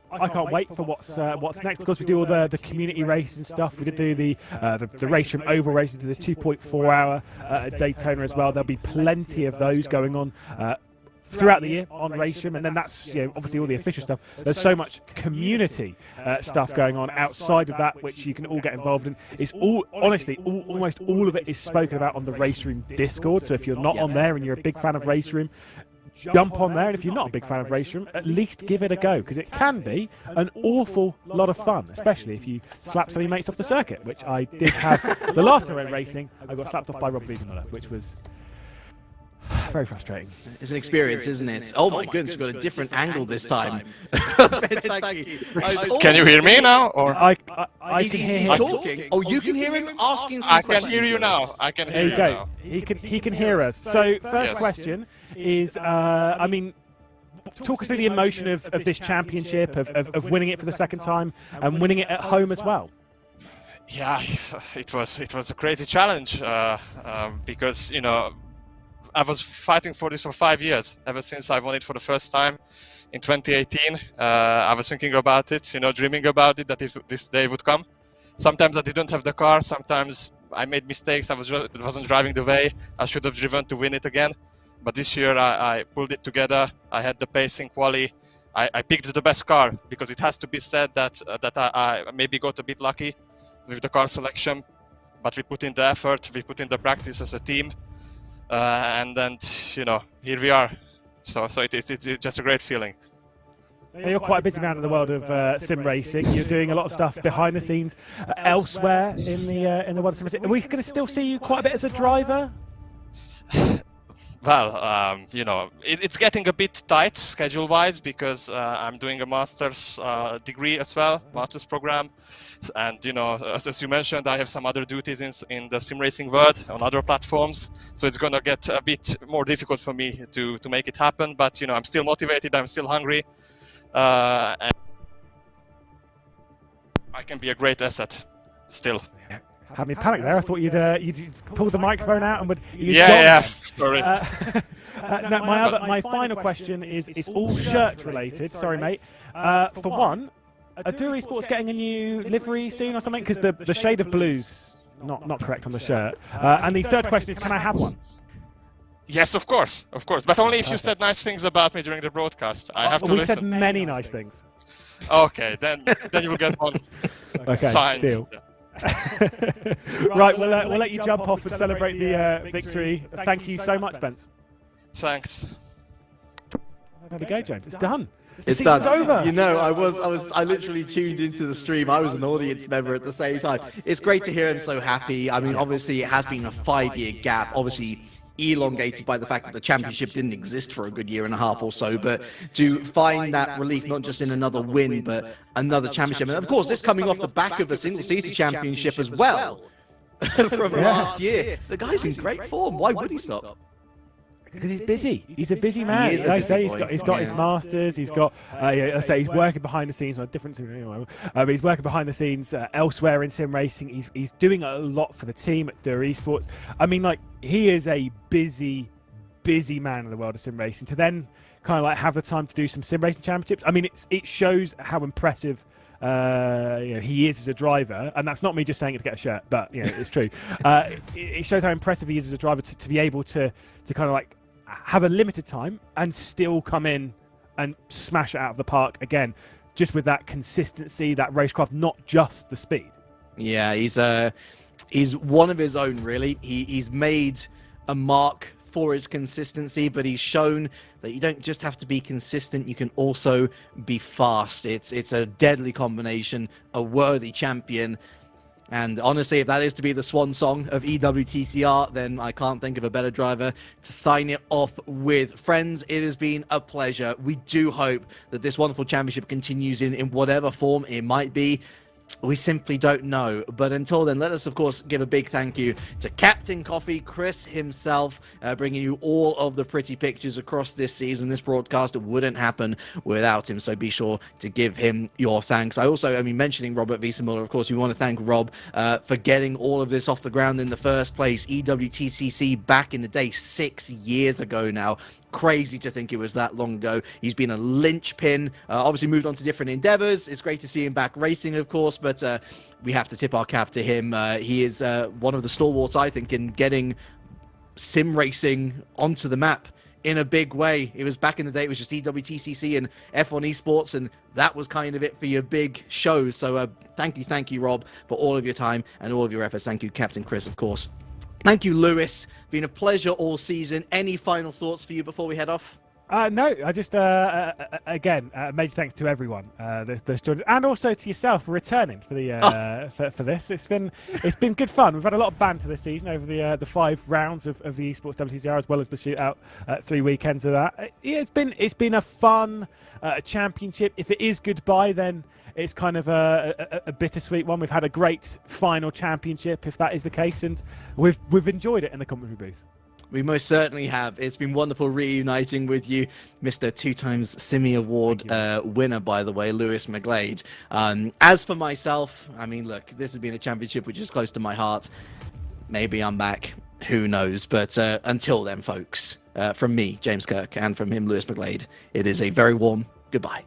wait for what's next. Of course, we do all the community races and stuff. We did do the RaceRoom Oval races, the 2.4-hour Daytona as well. There'll be plenty of those going on throughout the year on RaceRoom, and then that's obviously all the official stuff. There's so much community stuff going on outside of that, which you can all get involved in. It's all honestly, almost all of it is spoken about on the RaceRoom Discord. So if you're not on there and you're a big fan of RaceRoom, jump on there, and if you're not a big fan of RaceRoom, at least give it a go, because it can be an awful lot of fun, especially if you slap some of your mates off the circuit, which I did have the last time I went racing. I got slapped off by Rob Wiesenmuller, which was very frustrating. It's an experience, isn't it? Oh my goodness, we've got a different angle this time. Can you hear me now? Or I can hear him talking. Oh, you can hear him asking some questions. I can hear you now. I can hear you now. He can hear us. So first question is, I mean, talk us through the emotion of this championship, of winning it for the second time and winning it at home as well. Yeah, it was a crazy challenge because I was fighting for this for 5 years, ever since I won it for the first time in 2018. I was thinking about it, dreaming about it, that this day would come. Sometimes I didn't have the car, sometimes I made mistakes, I wasn't driving the way I should have driven to win it again. But this year I pulled it together, I had the pacing quali, I picked the best car, because it has to be said that I maybe got a bit lucky with the car selection, but we put in the effort, we put in the practice as a team. And then, here we are. So it's just a great feeling. You're quite a busy man in the world of sim racing. You're doing a lot of stuff behind the scenes elsewhere in the world of sim racing. Are we going to still see you quite a bit as a driver? Well, it's getting a bit tight schedule-wise, because I'm doing a master's degree as well, master's program. And, as you mentioned, I have some other duties in the sim racing world on other platforms. So it's going to get a bit more difficult for me to make it happen. But, I'm still motivated, I'm still hungry. And I can be a great asset still. Had me panic there. I thought you'd pull the microphone out and would. Yeah. Sorry. Now, my final question is all shirt related. Sorry, mate. For one, are Do It Esports getting a new livery soon or something? Because the shade of blue's not correct on the shirt. And the third question is, can I have one? Yes, of course, but only if you said nice things about me during the broadcast. I have to listen. We said many nice things. Okay, then you will get one. Okay, signed. Deal. Right, we'll let you jump off and celebrate the victory. Thank you so much, Bent. Thanks. There we go, James. It's done. It's done. It's over. I literally tuned into the stream. I was an audience member at the same time. It's great to hear him so happy. I mean, obviously, it has been a 5-year gap. Obviously, elongated by the fact that the championship didn't exist for a good year and a half or so, but to find that relief not just in another win but another championship, and of course this coming off the back of a single-seater championship as well from last year. The guy's in great form. Why would he stop? Because he's busy. He's a busy man. He's got his masters. He's got. I say he's working behind the scenes on a different. But he's working behind the scenes elsewhere in sim racing. He's doing a lot for the team at Do It Esports. I mean, like, he is a busy man in the world of sim racing. To then kind of like have the time to do some sim racing championships. I mean, it shows how impressive he is as a driver, and that's not me just saying it to get a shirt, but it's true. It shows how impressive he is as a driver to be able to kind of like have a limited time and still come in and smash it out of the park again, just with that consistency, that racecraft, not just the speed. Yeah, he's one of his own, really. He's made a mark for his consistency, but he's shown that you don't just have to be consistent, you can also be fast. It's a deadly combination, a worthy champion. And honestly, if that is to be the swan song of EWTCR, then I can't think of a better driver to sign it off with. Friends, it has been a pleasure. We do hope that this wonderful championship continues in whatever form it might be. We simply don't know. But until then, let us, of course, give a big thank you to Captain Coffee, Chris himself, bringing you all of the pretty pictures across this season. This broadcast wouldn't happen without him, so be sure to give him your thanks. Mentioning Robert Wiesemuller, of course, we want to thank Rob for getting all of this off the ground in the first place. EWTCC back in the day, 6 years ago now. Crazy to think it was that long ago. He's been a linchpin, obviously moved on to different endeavors. It's great to see him back racing, of course, but we have to tip our cap to him. He is one of the stalwarts, I think, in getting sim racing onto the map in a big way. It was back in the day, it was just EWTCC and F1 Esports, and that was kind of it for your big shows. So thank you, Rob, for all of your time and all of your efforts. Thank you, Captain Chris, of course. Thank you, Lewis. Been a pleasure all season. Any final thoughts for you before we head off? No, I just again major thanks to everyone that's joined us, and also to yourself for returning for the for this. It's been good fun. We've had a lot of banter this season over the 5 rounds of the Esports WTCR, as well as the shootout 3 weekends of that. It's been a fun championship. If it is goodbye, then it's kind of a bittersweet one. We've had a great final championship, if that is the case, and we've enjoyed it in the commentary booth. We most certainly have. It's been wonderful reuniting with you, Mr. 2 times Simi Award winner, by the way, Lewis McGlade. As for myself, look, this has been a championship which is close to my heart. Maybe I'm back. Who knows? But until then, folks, from me, James Kirk, and from him, Lewis McGlade, it is a very warm goodbye.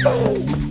Oh!